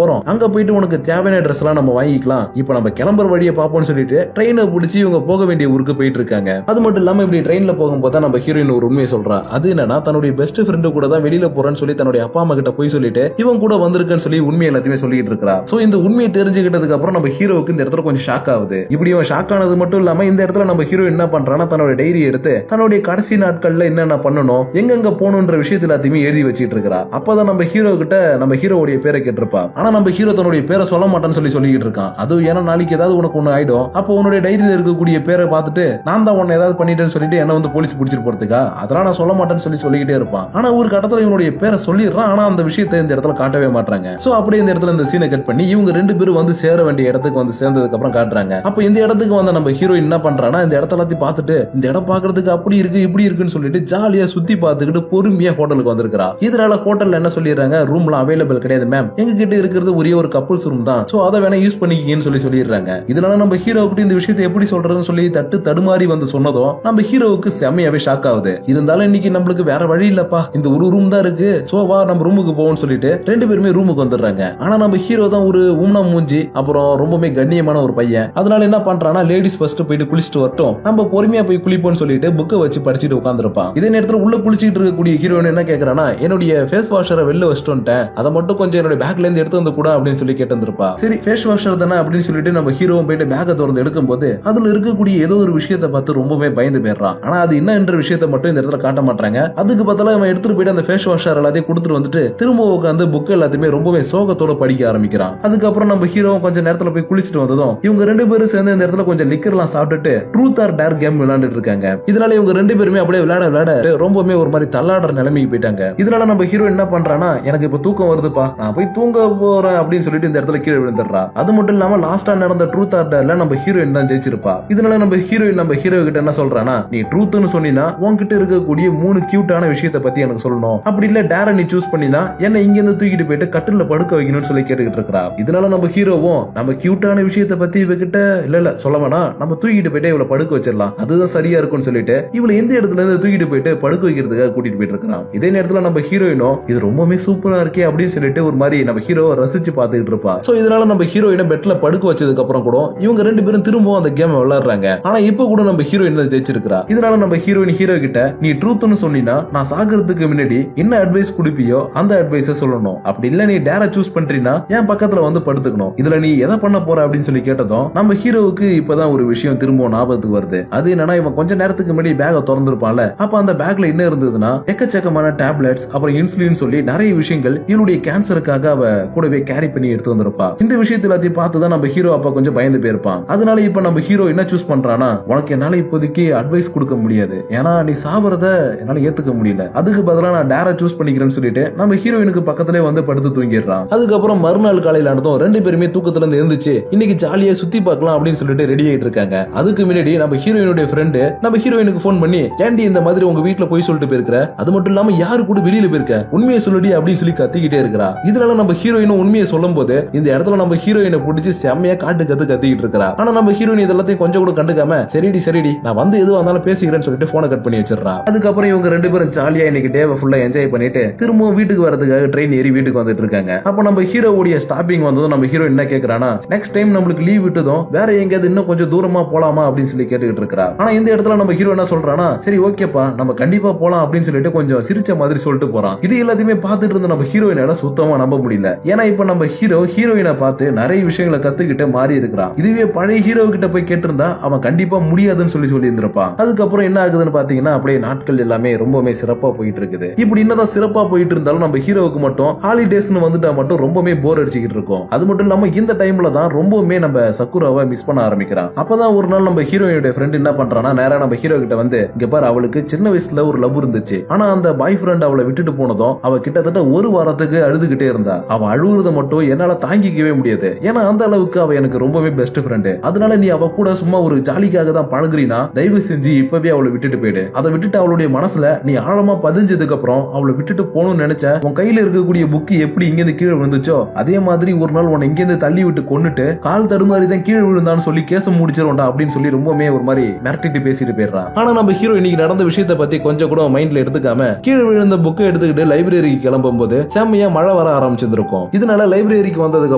போறோம், அங்க போயிட்டு உனக்கு தேவையான ட்ரெஸ் எல்லாம் நம்ம வாங்கிக்கலாம், இப்ப நம்ம கிளம்புற வழியை பாப்போம்னு சொல்லிட்டு ட்ரெயினை பிடிச்சி இவங்க போக வேண்டிய ஊருக்கு போயிட்டு இருக்காங்க. அது மட்டும் இல்லாம இப்படி ட்ரெயின்ல போகும்போது நம்ம ஹீரோயின் ஒரு உண்மையை சொல்றா. அது என்னன்னா, தன்னுடைய பெஸ்ட் ஃப்ரெண்டு கூட தான் வெளியில போறேன்னு சொல்லி தன்னுடைய அப்பா அம்மா கிட்ட போய் சொல்லிட்டு இவன் கூட வந்திருக்கேன்னு சொல்லி உண்மை எல்லாத்தையுமே சொல்லிட்டு இருக்கா. சோ இந்த உண்மையை தெரிஞ்சுக்கிட்டதுக்கு அப்புறம் நம்ம ஹீரோவுக்கு இந்த இடத்துல கொஞ்சம் ஷாக் ஆகுது. இப்படி இவன் ஷாக் ஆனது மட்டும் இல்லாம இந்த இடத்துல நம்ம ஹீரோ என்ன பண்றானா, தன்னோட டைரி எடுத்து தன்னுடைய கடைசி நாட்கள்ல என்னென்ன பண்ணணும் எங்கெங்க போகணும்ன்ற விஷயத்தை எல்லாத்தையுமே எழுதி வச்சிட்டு இருக்கா. அப்பதான் நம்ம ஹீரோ கிட்ட நம்ம ஹீரோவுடைய பேரை கேட்டிருப்பா. ஆனா நம்ம ஹீரோ தன்னுடைய பேரை சொல்ல மாட்டான்னு சொல்லிட்டு இருக்கான். அதுவும் ஏன்னா நாளைக்கு ஏதாவது உனக்கு ஒண்ணு ஆயிடும், அப்போ உன்னுடைய டைரியில இருக்கக்கூடிய பேரை பார்த்துட்டு நான் தான் உன்னை ஏதாவது பண்ணிட்டேன்னு சொல்லிட்டு என்ன வந்து போலீஸ் பிடிச்சிட்டு போறதுக்கா, அதெல்லாம் நான் சொல்ல மாட்டேன்னு சொல்லிக்கிட்டே இருப்பான். ஆனா ஒரு கட்டத்துல இவனுடைய பேரை சொல்லிடுறான். ஆனா அந்த விஷயத்தை இந்த இடத்துல காட்டவே மாட்டாங்க. சோ அப்படியே இந்த இடத்துல இந்த சீனை கட் பண்ணி இவங்க ரெண்டு பேரும் வந்து சேர வேண்டிய இடத்துக்கு வந்து சேர்ந்ததுக்கு அப்புறம் காட்டுறாங்க. அப்ப இந்த இடத்துக்கு வந்து நம்ம ஹீரோயின் என்ன பண்றானா, இந்த இடத்த எல்லாத்தையும் பார்த்துட்டு இந்த இடம் பாக்குறதுக்கு அப்படி இருக்கு இப்படி இருக்குன்னு சொல்லிட்டு ஜாலியா சுத்தி பார்த்துக்கிட்டு பொறுமையா ஹோட்டலுக்கு வந்திருக்கா. இதனால ஹோட்டல்ல என்ன சொல்லிடுறாங்க, ரூம்லாம் அவைலபிள் கிடையாது மேம், எங்க கிட்ட இருக்கிறது ஒரே ஒரு கப்புள்ஸ் ரூம் தான், சோ அதை வேணா யூஸ் பண்ணிக்கீங்கன்னு சொல்லிடுறாங்க. இதனால நம்ம ஹீரோ கிட்ட இந்த விஷயத்தை எப்படி சொல்றதுன்னு சொல்லி தடுமாறி வந்து சொன்னதும் நம்ம ஹீரோவுக்கு செமையாவே ஷாக் ஆகுது. இருந்தாலும் இன்னைக்கு நம்மளுக்கு வேற வழி இல்லப்பா, இந்த ஒரு ரூம் தான் இருக்கு, சோ வா நம்ம ரூமுக்கு போவோம்னு சொல்லிட்டு ரெண்டு பேருமே ரூமுக்கு வந்துடுறாங்க. ஆனா நம்ம ஹீரோ தான் ஒரு ஊனா மூஞ்சி, அப்புறம் ரொம்பவே கண்ணியமான ஒரு பையன். அதனால என்ன பண்றானா, லேடிஸ் ஃபர்ஸ்ட் போயிட்டு குளிச்சுட்டு வரட்டும், நம்ம பொறுமையா போய் குளிப்போம்னு சொல்லிட்டு புக்கை வச்சு படிச்சுட்டு உட்காந்துருப்பான். இதே நேரத்துல உள்ள குளிச்சுட்டு இருக்கக்கூடிய ஹீரோயின் என்ன கேக்குறானா, என்னுடைய ஃபேஸ் வாஷரை வெளில வச்சுட்டு வந்துட்டேன், அதை மட்டும் கொஞ்சம் என்னோட பேக்ல இருந்து எடுத்து வந்து கூட அப்படின்னு சொல்லி கேட்டு வந்திருப்பா. சரி ஃபேஸ் வாஷர் தானே அப்படின்னு சொல்லிட்டு நம்ம ஹீரோவும் போயிட்டு பேக்கை திறந்து எடுக்கும் போது அதுல இருக்கக்கூடிய ஏதோ ஒரு விஷயத்தை பார்த்து ரொம்பவே பயந்து போயிடுறான். ஆனா அது என்ன என்ற விஷயத்தை மட்டும் இந்த இடத்துல காட்ட மாட்டாங்க. அதுக்கு பத்தில அவன் எடுத்துட்டு போயிட்டு அந்த ஃபேஸ் வாஷர் எல்லாத்தையும் கொடுத்துட்டு வந்துட்டு திரும்ப உட்காந்து புக் எல்லாத்தையுமே ரொம்பவே சோகத்தோட படிக்க ஆரம்பிக்கிறான். அதுக்கப்புறம் நம்ம ஹீரோ கொஞ்ச நேரத்துல போய் குளிச்சுட்டு வந்ததும் இவங்க ரெண்டு பேரும் சேர்ந்து இந்த இடத்துல கொஞ்சம் லிக்கர்லாம் சாப்பிட்டுட்டு ட்ரூத் ஆர் டேர் கேம் விளையாண்டுட்டு இருக்காங்க. இதனால இவங்க ரெண்டு பேருமே அப்படியே விளையாட ரொம்பவே ஒரு மாதிரி தள்ளாடுற நிலைமை ரூமுக்கு போயிட்டாங்க. இதனால நம்ம ஹீரோ என்ன பண்றானா, எனக்கு இப்ப தூக்கம் வருதுப்பா, நான் போய் தூங்க போறேன் அப்படின்னு சொல்லிட்டு இந்த இடத்துல கீழே விழுந்துடுறா. அது மட்டும் இல்லாம லாஸ்டா நடந்த ட்ரூத் ஆர் டேர்ல நம்ம ஹீரோயின் தான் ஜெயிச்சிருப்பா. இதனால நம்ம ஹீரோயின் நம்ம ஹீரோ கிட்ட என்ன சொல்றானா, நீ ட்ரூத்னு சொன்னீனா உன்கிட்ட இருக்கக்கூடிய 3 கியூட்டான விஷயத்தை பத்தி எனக்கு சொல்லணும், அப்படி இல்ல டேர நீ சூஸ் பண்ணினா என்ன இங்க இருந்து தூக்கிட்டு போயிட்டு கட்டில படுக்க வைக்கணும்னு சொல்லி கேட்டுக்கிட்டு இருக்கா. இதனால நம்ம ஹீரோவும் நம்ம கியூட்டான விஷயத்தை பத்தி இவகிட்ட இல்ல சொல்ல வேணா, நம்ம தூக்கிட்டு போயிட்டு இவளை படுக்க வச்சிடலாம், அதுதான் சரியா இருக்கும்னு சொல்லிட்டு இவளை எந்த இடத்துல இருந்து தூக்கிட்டு போயிட்டு படுக்க வைக்கிறதுக்காக கூட்டிட்டு போயிட்டு இருக்கான். இதே நேரத்துல நம்ம ஹீரோயினும் இது ரொம்பவே சூப்பரா இருக்கே அப்படின்னு சொல்லிட்டு ஒரு மாதிரி நம்ம ஹீரோவை ரசிச்சு பார்த்துக்கிட்டு இருப்பா. சோ இதனால நம்ம ஹீரோயினை பெட்ல படுக்க வச்சதுக்கு அப்புறம் கூட இவங்க 2 பேரும் திரும்பவும் அந்த கேம் விளையாடுறாங்க. ஆனா இப்ப கூட நம்ம ஹீரோயின் தான் ஜெயிச்சிருக்கா. இதனால நம்ம ஹீரோயின் ஹீரோ கிட்ட நீ ட்ரூத்னு சொன்னீனா நான் சாகிறதுக்கு முன்னாடி என்ன அட்வைஸ் குடுப்பியோ அந்த அட்வைஸை சொல்லணும், அப்படி இல்ல நீ டேர சூஸ் பண்றீனா என் பக்கத்துல வந்து படுத்துக்கணும், இதுல நீ எதை பண்ண போற அப்படின்னு சொல்லி கேட்டதும் நம்ம ஹீரோவுக்கு இப்பதான் ஒரு விஷயம் திரும்பவும் ஞாபகத்துக்கு வருது. அது என்னன்னா, இவன் கொஞ்ச நேரத்துக்கு முன்னாடி பேக திறந்திருப்பான்ல, அப்ப அந்த பேக்ல என்ன இருந்ததுன்னா எக்கச்சக்கமான டேப்லெட்ஸ் அப்புறம் இன்சுலின் சொல்லி நிறைய விஷயங்கள் இவனுடைய கேன்சருக்காக அவ கூடவே கேரி பண்ணி எடுத்து வந்திருப்பா. இந்த விஷயத்தை எல்லாத்தையும் பார்த்துதான் நம்ம ஹீரோ அப்ப கொஞ்சம் பயந்து போயிருப்பான். அதனால இப்ப நம்ம ஹீரோ என்ன சூஸ் பண்றானா, உனக்கு என்னால இப்போதைக்கு அட்வைஸ் கொடுக்க முடியாது, ஏன்னா நீ சாவறத என்னால ஏத்துக்க முடியல, அதுக்கு பதிலா நான் டேர சூஸ் பண்ணிக்கிறேன்னு சொல்லிட்டு நம்ம ஹீரோயினுக்கு பக்கத்திலே வந்து படுத்து தூங்கிடுறான். அதுக்கப்புறம் மறுநாள் காலையில நடந்தோம் 2 பேருமே தூக்கத்துல இருந்து எழுந்துச்சு இன்னைக்கு ஜாலியா சுத்தி பார்க்கலாம் அப்படின்னு சொல்லிட்டு ரெடி ஆயிட்டு இருக்காங்க. அதுக்கு முன்னாடி நம்ம ஹீரோயினுடைய ஃப்ரெண்டு நம்ம ஹீரோயினுக்கு போன் பண்ணி, ஏண்டி இந்த மாதிரி உங்க வீட்டுல போய் சொல்லிட்டு போயிருக்கிற, அது மட்டும் இல்லாம யாரு கூட வெளியில போயிருக்க, உண்மையை சொல்லுடி அப்படின்னு சொல்லி கத்திக்கிட்டே இருக்கிறா. இதனால நம்ம ஹீரோயினும் உண்மையை சொல்லும் போது இந்த இடத்துல நம்ம ஹீரோயினை பிடிச்சி செம்மையா கத்திக்கிட்டு இருக்கா. ஆனா நம்ம ஹீரோயின் இதெல்லாத்தையும் கொஞ்சம் கூட கண்டுக்காம சரிடி நான் வந்து எதுவா இருந்தாலும் பேசிக்கிறேன்னு சொல்லிட்டு போனை கட் பண்ணி வச்சிடறா. அதுக்கப்புறம் இவங்க 2 பேரும் ஜாலியா இன்னைக்கு டேவை ஃபுல்லா என்ஜாய் பண்ணிட்டு திரும்பவும் வீட்டுக்கு வரதுக்காக ட்ரெயின் ஏறி வீட்டுக்கு வந்துட்டு இருக்காங்க. அப்ப நம்ம ஹீரோவுடைய ஸ்டாப்பிங் வந்ததும் நம்ம ஹீரோ என்ன கேக்குறானா, நெக்ஸ்ட் டைம் நம்மளுக்கு லீவ் விட்டதும் வேற எங்கேயாவது இன்னும் கொஞ்சம் தூரமா போலாமா அப்படின்னு சொல்லி கேட்டுக்கிட்டு இருக்கா. ஆனா இந்த இடத்துல நம்ம ஹீரோ என்ன சொல்றானா, சரி ஓகேப்பா நம்ம கண்டிப்பா போலாம் அப்படின்னு சொல்லிட்டு கொஞ்சம் சிரிச்ச மாதிரி சொல்லிட்டு போறான். இது எல்லாத்தையுமே பார்த்துட்டு இருந்த நம்ம ஹீரோயினால சுத்தமா நம்ப முடியல. ஏன்னா இப்ப நம்ம ஹீரோயினை பார்த்து நிறைய விஷயங்களை கத்துக்கிட்டு மாறி இருக்கிறான். இதுவே பழைய ஹீரோ கிட்ட போய் கேட்டிருந்தா அவன் கண்டிப்பா முடியாதுன்னு சொல்லி இருந்திருப்பான். அதுக்கப்புறம் என்ன ஆகுதுன்னு பாத்தீங்கன்னா, அப்படியே நாட்கள் எல்லாமே ரொம்பவே சிறப்பா போயிட்டு இருக்குது. இப்படி என்னதான் சிறப்பா போயிட்டு இருந்தாலும் நம்ம ஹீரோவுக்கு மட்டும் ஹாலிடேஸ்னு வந்துட்டா மட்டும் ரொம்பவே போர் அடிச்சுக்கிட்டு இருக்கும். அது மட்டும் இல்லாம இந்த டைம்ல தான் ரொம்பவுமே நம்ம சக்குராவை மிஸ் பண்ண ஆரம்பிக்கிறான். அப்பதான் ஒரு நாள் நம்ம ஹீரோயினுடைய ஃப்ரெண்ட் என்ன பண்றானா, நேரா நம்ம ஹீரோ கிட்ட வந்து, இங்க பாரு அவளுக்கு சின்ன வயசுல ஒரு லவ் இருந்துச்சு, ஆனா அந்த பாய் ஃப்ரெண்ட் அவளை விட்டுட்டு போனதும் அவ கிட்டத்தட்ட 1 வாரத்துக்கு அழுதுகிட்டே இருந்தா. அவ அழுகுறத மட்டும் என்னால தாங்கிக்கவே முடியாது, ஏன்னா அந்த அளவுக்கு அவ எனக்கு ரொம்பவே பெஸ்ட் ஃப்ரெண்ட். அதனால நீ அவ கூட சும்மா ஒரு ஜாலிக்காக தான் பழகுறீனா தயவு செஞ்சு இப்பவே அவளை விட்டுட்டு போயிடு. அதை விட்டுட்டு அவளுடைய மனசுல நீ ஆழமா பதிஞ்சதுக்கு அப்புறம் அவளை விட்டுட்டு போகணும்னு நினைச்ச உன் கையில இருக்கக்கூடிய புக்கு எப்படி இங்கிருந்து கீழே விழுந்துச்சோ அதே மாதிரி ஒரு நாள் உன்னை இங்கிருந்து தள்ளி விட்டு கொன்னுட்டு கால் தடுமாறி தான் கீழே விழுந்தான்னு சொல்லி கேச முடிச்சிருவோம்டா அப்படின்னு சொல்லி ரொம்பவே ஒரு மாதிரி மிரட்டிட்டு பேசிட்டு போயிடுறான். ஆனா நம்ம ஹீரோ இன்னைக்கு நடந்த விஷயத்தை பத்தி கொஞ்சம் கூட மைண்ட்ல எடுத்துக்காம கீழே விழுந்த புக்கை எடுத்துக்கிட்டு லைப்ரரிக்கு கிளம்பும் போது செம்மையா மழை வர ஆரம்பிச்சிருக்கும். இதனால லைப்ரரிக்கு வந்ததுக்கு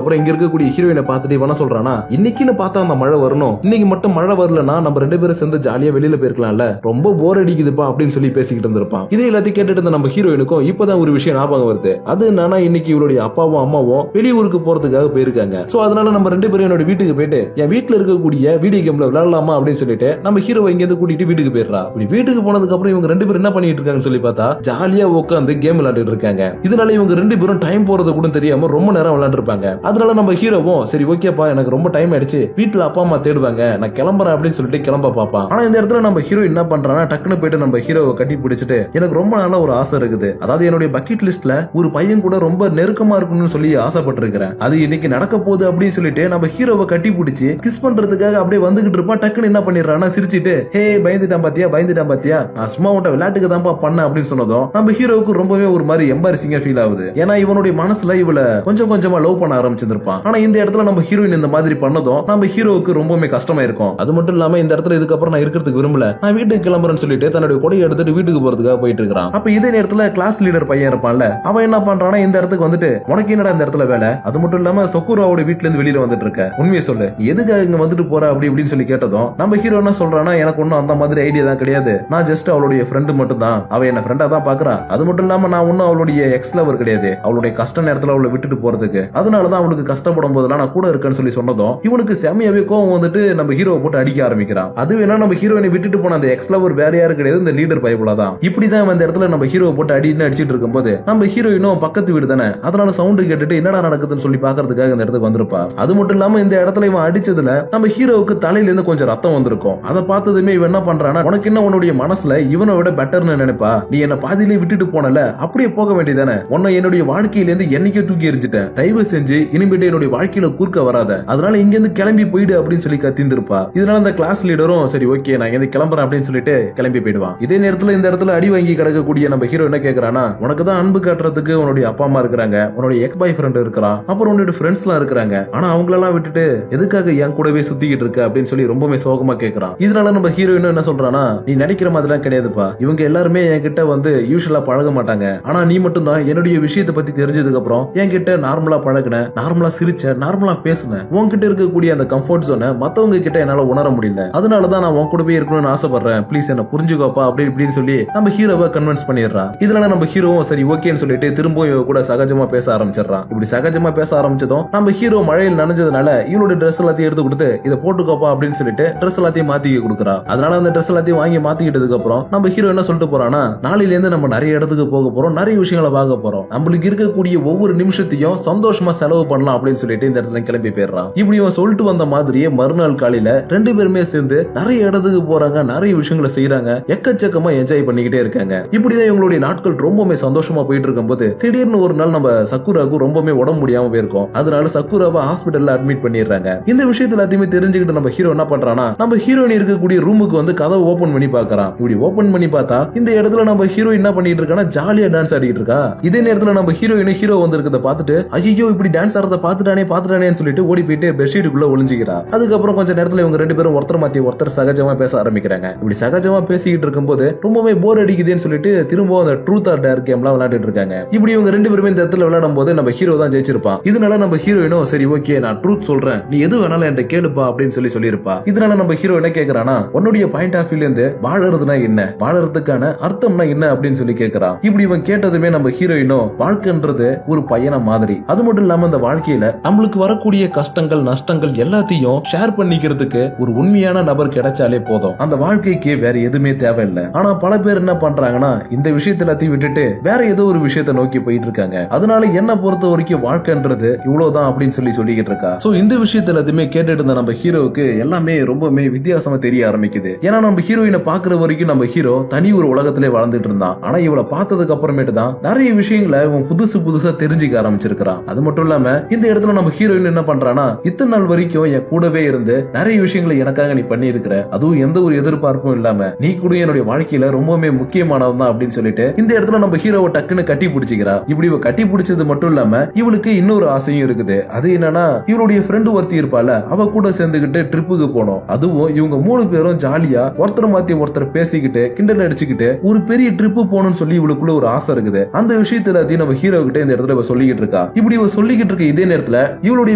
அப்புறம் இங்க இருக்கக்கூடிய ஹீரோயினை பார்த்துட்டு என்ன சொல்றானா, இன்னைக்குன்னு பார்த்தா அந்த மழை வரணும், இன்னைக்கு மட்டும் மழை வரலன்னா நம்ம 2 பேரும் சேர்ந்து ஜாலியா வெளியில போயிருக்கலாம்ல, ரொம்ப போர் அடிக்குதுப்பா அப்படின்னு சொல்லி பேசிக்கிட்டு இருந்திருப்பான். இதே எல்லாத்தையும் கேட்டுட்டு இருந்த நம்ம ஹீரோயினுக்கும் இப்பதான் ஒரு விஷயம் ஞாபகம் வருது. அது என்னன்னா, இன்னைக்கு இவருடைய அப்பாவும் அம்மாவும் வெளியூருக்கு போறதுக்காக போயிருக்காங்க. சோ அதனால நம்ம 2 பேரும் என்னோட வீட்டுக்கு போயிட்டு என் வீட்டுல இருக்கக்கூடிய வீடியோ கேம்ல விளையாடலாமா அப்படின்னு சொல்லிட்டு நம்ம ஹீரோவை இங்க இருந்து கூட்டிட்டு வீட்டுக்கு போயிடுறா. இப்படி வீட்டுக்கு போனதுக்கு அப்புறம் இவங்க 2 பேரும் என்ன பண்ணிட்டு இருக்காங்கன்னு சொல்லி பார்த்தா ஜாலியா உட்காந்து கேம் விளையாடிட்டு இருக்காங்க. இதனால இவங்க 2 பேரும் டைம் போறது கூட தெரியாம ரொம்ப நேரம் விளையாண்டு இருப்பாங்க. அதனால நம்ம ஹீரோவும் சரி ஓகேப்பா எனக்கு ரொம்ப டைம் ஆயிடுச்சு, வீட்டுல அப்பா அம்மா தேடுவாங்க, நான் கிளம்புறேன் அப்படின்னு சொல்லிட்டு கிளம்ப பாப்பான். ஆனா இந்த இடத்துல நம்ம ஹீரோ என்ன பண்றானா, டக்குன்னு போயிட்டு நம்ம ஹீரோவை கட்டி பிடிச்சிட்டு, எனக்கு ரொம்ப நாளா ஒரு ஆசை இருக்குது, அதாவது என்னுடைய பக்கெட் லிஸ்ட்ல ஒரு பையன் கூட ரொம்ப நெருக்கமா இருக்கணும்னு சொல்லி ஆசைப்பட்டிருக்கிறேன், அது இன்னைக்கு நடக்க போகுது அப்படின்னு சொல்லிட்டு நம்ம ஹீரோவை கட்டி பிடிச்சி கிஸ் பண்றதுக்காக அப்படியே வந்துகிட்டு இருப்பா. டக்குன்னு என்ன பண்ணிடுறானா, சிரிச்சிட்டு ஹே பயந்துட்டான் பாத்தியா நான் சும்மா உன்ட்ட விளையாட்டுக்கு தான்ப்பா பண்ண அப்படின்னு சொன்னதும் நம்ம ஹீரோவுக்கு ரொம்பவே ஒரு மாதிரி எம்பாரசிங்கா ஃபீல் ஆகுது. ஏன்னா இவனுடைய மனசுல இவள கொஞ்சம் கொஞ்சமா லவ் பண்ண ஆரம்பிச்சிருப்பான். ஆனா இந்த இடத்துல நம்ம ஹீரோயின் இந்த மாதிரி பண்ணதும் நம்ம ஹீரோவுக்கு ரொம்பவே கஷ்டமா இருக்கும். அது மட்டும் இல்லாம இந்த இடத்துல இதுக்கப்புறம் நான் இருக்கிறதுக்கு விரும்பல, நான் வீட்டுக்கு கிளம்புறேன்னு சொல்லிட்டு தன்னுடைய கொடையை எடுத்துட்டு வீட்டுக்கு போறதுக்காக போயிட்டு இருக்கான். அப்ப இதே நேரத்துல கிளாஸ் லீடர் பையன் இருப்பான்ல, அவன் என்ன பண்றானா, இந்த இடத்துக்கு வந்துட்டு உனக்கு என்னடா இந்த இடத்துல வேலை, அது மட்டும் இல்லாம சொக்குராவோட வீட்டுல இருந்து வெளியில வந்துட்டு இருக்க, உண்மையை சொல்லு நீ எதுக்காக இங்க வந்துட்டு போற அப்படி இப்படின்னு சொல்லி கேட்டதும் நம்ம ஹீரோ என்ன சொல்றானா, எனக்கு ஒன்னும் அந்த மாதிரி ஐடியா தான் கிடையாது, நான் ஜஸ்ட் அவளுடைய ஃப்ரெண்டு மட்டும் தான், அவ என்ன ஃப்ரெண்டா தான் பாக்குறா, அது மட்டும் இல்லாம நான் ஒன்னும் அவளுடைய எக்ஸ் லவர் கிடையாது, அவளுடைய கஷ்ட நேரத்துல அவளை விட்டுட்டு போறதுக்கு, அதனாலதான் அவளுக்கு கஷ்டப்படும் போதெல்லாம் நான் கூட இருக்கேன்னு சொல்லி சொன்னதும் இவனுக்கு செமையாவே கோவம் வந்துட்டு நம்ம ஹீரோவை போட்டு அடிக்க ஆரம்பிக்கிறான். அது வேணா நம்ம ஹீரோயினை விட்டுட்டு போன அந்த எக்ஸ் லவர் வேற யாரும் கிடையாது, இந்த லீடர் பைபிளா தான். இப்படிதான் அந்த இடத்துல நம்ம ஹீரோவை போட்டு அடின்னு அடிச்சிட்டு இருக்கும்போது நம்ம ஹீரோயினும் பக்கத்து வீடு தானே, அதனால சவுண்டு கேட்டுட்டு என்னடா நடக்குதுன்னு சொல்லி பாக்குறதுக்காக இந்த இடத்துக்கு வந்திருப்பா. அது மட்டும் இல்லாம இந்த இடத்துல இவன் அடிச்சதுல நம்ம ஹீரோவுக்கு தலையில இருந்து கொஞ்சம் ரத்தம் வந்திருக்கும். அதை பார்த்ததுமே இவன் என்ன பண்றானா, உனக்கு என்ன உன்னுடைய மனசுல இவனை விட பெட்டர்னு நினைப்பா, நீ என்ன பாதியிலே விட்டுட்டு போனல, அப்படியே போக வேண்டியதானே? உன்னை என்னுடைய வாழ்க்கையில இருந்து என்னைக்கே தூக்கி எறிஞ்சிட்டேன். தயவு செஞ்சு இனிமேட்டு என்னுடைய வாழ்க்கையில குறுக்க வராத. அதனால இங்க இருந்து கிளம்பி போயிடு அப்படின்னு சொல்லி கத்திந்திருப்பா. இதனால அந்த கிளாஸ் லீடரும் சரி ஓகே நான் இங்க கிளம்புறேன் அப்படின்னு சொல்லிட்டு கிளம்பி போயிடுவான். இதே நேரத்துல இந்த இடத்துல அடி வாங்கி கிடக்கக்கூடிய நம்ம ஹீரோ என்ன கேக்குறானா, உனக்கு தான் அன்பு காட்டுறதுக்கு உன்னுடைய அப்பா அம்மா இருக்கிறாங்க, உன்னுடைய எக்ஸ் பாய் ஃப்ரெண்ட் இருக்கிறான், அப்புறம் உன்னுடைய ஃப்ரெண்ட்ஸ் எல்லாம் இருக்கிறாங்க. ஆனா அவங்களெல்லாம் விட்டுட்டு எதுக்காக என் கூடவே சுத்திக்கிட்டு இருக்க அப்படின்னு சொல்லி ரொம்பவே சோகமா கேக்குறான். இதனால நம்ம ஹீரோயின் என்ன சொல்றானா, நீ நினைக்கிற மாதிரிலாம் கிடையாதுப்பா. இவங்க எல்லாருமே என்கிட்ட வந்து யூசுவலா பழக மாட்டாங்க. ஆனா நீ மட்டும் தான் என்னுடைய விஷயத்தை பத்தி தெரிஞ்சதுக்கு அப்புறம் என்கிட்ட நார்மலா பழகுன, நார்மலா சிரிச்ச, நார்மலா பேசுன. உன்கிட்ட இருக்கக்கூடிய அந்த கம்ஃபர்ட் ஜோனை மத்தவங்க கிட்ட என்னால உணர முடியல. அதனாலதான் நான் உன் கூடவே இருக்கணும்னு ஆசைப்படுறேன். ப்ளீஸ் என்ன புரிஞ்சுக்கோப்பா அப்படி இப்படின்னு சொல்லி நம்ம ஹீரோவை கன்வின்ஸ் பண்ணிடுறான். இதனால நம்ம ஹீரோவும் சரி ஓகேன்னு சொல்லிட்டு திரும்பவும் இவ கூட சகஜமா பேச ஆரம்பிச்சிடறான். இப்படி சகஜமா பேச ஆரம்பிச்சதும் நம்ம ஹீரோ மழையில் நனைஞ்சதுனால இவனோட ட்ரெஸ் எல்லாத்தையும் எடுத்து கொடுத்து இதை போட்டுக்கோப்பா அப்படின்னு சொல்லிட்டு ட்ரெஸ் எல்லாத்தையும் மாத்திக்க கொடுக்குறா. அதனால அந்த ட்ரெஸ் எல்லாத்தையும் வாங்கி மாத்திக்கிட்டதுக்கு அப்புறம் நம்ம ஹீரோ என்ன சொல்லிட்டு போறானா, நாளையில இருந்து நம்ம நிறைய இடத்துக்கு போக போறோம், நிறைய விஷயங்களை பார்க்க போறோம், நம்மளுக்கு இருக்கக்கூடிய ஒவ்வொரு நிமிஷத்தையும் சந்தோஷமா செலவு பண்ணலாம் அப்படின்னு சொல்லிட்டு இந்த இடத்துல கிளம்பி போயிடுறான். இப்படி இவன் சொல்லிட்டு வந்த மாதிரியே மறுநாள் காலையில ரெண்டு பேருமே சேர்ந்து நிறைய இடத்துக்கு போறாங்க, நிறைய விஷயங்களை செய்யறாங்க, எக்கச்சக்கமா என்ஜாய் பண்ணிக்கிட்டே இருக்காங்க. இப்படிதான் இவங்களுடைய நாட்கள் ரொம்பவே சந்தோஷமா போயிட்டு இருக்கும்போது திடீர்னு ஒரு நாள் நம்ம சக்குராவுக்கு ரொம்பவே உடம்பு முடியாம போயிருக்கோம். அதனால சக்குராவை ஹாஸ்பிட்டல்ல அட்மிட் பண்ணிடுறாங்க. இந்த விஷயத்துல எல்லாத்தையுமே தெரிஞ்சுக்கிட்டு நம்ம ஹீரோ என்ன பண்றானா, நம்ம ஹீரோயின் இருக்கக்கூடிய ரூமுக்கு வந்து கதவை ஓபன் பண்ணி பாக்குறான். இப்படி ஓபன் பண்ணி பார்த்தா இந்த இடத்துல நம்ம ஹீரோயின் என்ன பண்ணிட்டு இருக்கானா, ஜாலியா டான்ஸ் ஆடிட்டு இருக்கா. இதே நேரத்துல நம்ம ஹீரோயின் ஹீரோ வந்திருக்கிறத பார்த்துட்டு ஐயோ இப்படி டான்ஸ் ஆடுறத பாத்துட்டானேன்னு சொல்லிட்டு ஓடி போயிட்டு பெட்ஷீட்டுக்குள்ள ஒளிஞ்சுக்கிறா. அதுக்கப்புறம் கொஞ்ச நேரத்துல இவங்க ரெண்டு பேரும் ஒருத்தர் மாத்தி ஒருத்தர் சகஜமா பேச ஆரம்பிக்கிறாங்க. இப்படி சகஜமா பேசிக்கிட்டு இருக்கும்போது ரொம்பவே போர் அடிக்குதுன்னு சொல்லிட்டு திரும்ப அந்த ட்ரூத் ஆர் டேர் கேம்லாம் விளையாடிட்டு இருக்காங்க. இப்படி இவங்க ரெண்டு பேருமே இந்த இடத்துல விளையாடும் போது நம்ம ஹீரோ தான் ஜெயிச்சிருப்பான். இதனால நம்ம ஹீரோயினும் சரி ஓகே நான் ட்ரூத் சொல்றேன், நீ எது வேணாலும் என்கிட்ட கேளுப்பா அப்படின்னு சொல்லியிருப்பா. இதனால நம்ம ஹீரோ என்ன கேக்குறானா, உன்னுடைய பாயிண்ட் ஆஃப் வியூல இருந்து வாழறதுனா என்ன, வாழறதுக்கான அர்த்தம்னா என்ன அப்படின்னு சொல்லி கேக்குறான். இப்படி இவன் கேட்டதுமே நம்ம ஹீரோயினும் வாழ்க்கைன்றது ஒரு பயணம் மாதிரி, அது மட்டும் இல்லாம அந்த வாழ்க்கையில நம்மளுக்கு வரக்கூடிய கஷ்டங்கள் நஷ்டங்கள் எல்லாத்தையும் ஷேர் பண்ணிக்கிறதுக்கு ஒரு உண்மையான நபர் கிடைச்சாலே போதும், அந்த வாழ்க்கைக்கு வேற எதுவுமே தேவையில்லை. ஆனா பல பேர் என்ன பண்றாங்கன்னா இந்த விஷயத்த எல்லாத்தையும் விட்டுட்டு வேற ஏதோ ஒரு விஷயத்த நோக்கி போயிட்டு இருக்காங்க. அதனால என்ன பொறுத்த வரைக்கும் வாழ்க்கைன்றது இவ்வளவுதான் அப்படின்னு சொல்லிக்கிட்டு இருக்கா. சோ இந்த விஷயத்த எல்லாத்தையுமே கேட்டுட்டு இருந்த நம்ம ஹீரோவுக்கு எல்லாமே ரொம்பவே வித்தியாசமா தெரிய ஆரம்பிக்குது. ஏன்னா நம்ம ஹீரோயினை பாக்குற வரைக்கும் நம்ம ஹீரோ தனி ஒரு உலகத்திலே வாழ்ந்துட்டு இருந்தான். ஆனா இவளை பார்த்ததுக்கு அப்புறமேட்டு தான் நிறைய விஷயங்களை இவன் புதுசா தெரிஞ்சுக்க ஆரம்பிச்சிருக்கான். அது மட்டும் இல்லாம இந்த இடத்துல நம்ம ஹீரோயின் என்ன பண்றானா, இத்தனை நாள் வரைக்கும் என் கூடவே இருந்து நிறைய விஷயங்களை எனக்காக நீ பண்ணி இருக்கிற, அதுவும் எந்த ஒரு எதிர்பார்ப்பும் இல்லாம நீ கூட என்னுடைய வாழ்க்கையில ரொம்பவே முக்கியமானவன் தான் அப்படின்னு சொல்லிட்டு இந்த இடத்துல நம்ம ஹீரோவை டக்குன்னு கட்டி பிடிச்சிக்கிறா. இப்படி இவ கட்டி பிடிச்சது மட்டும் இல்லாம இவளுக்கு இன்னொரு ஆசையும் இருக்குது. அது என்னன்னா, இவளுடைய ஃப்ரெண்டு ஒருத்தி இருப்பால, அவ கூட சேர்ந்துகிட்டு ட்ரிப்புக்கு போனோம். அதுவும் இவங்க மூணு பேரும் ஜாலியா ஒருத்தர் மாத்தி ஒருத்தர் பேசிக்கிட்டு கிண்டல் அடிச்சுக்கிட்டு ஒரு பெரிய ட்ரிப்பு போகணும்னு சொல்லி இவளுக்குள்ள ஒரு ஆசை இருக்குது. அந்த விஷயத்துல நம்ம ஹீரோ கிட்ட இந்த இடத்துல சொல்லிக்கிட்டு இருக்கா. இப்படி இவ சொல்லிக்கிட்டு இருக்க இதே நேரத்துல இவளுடைய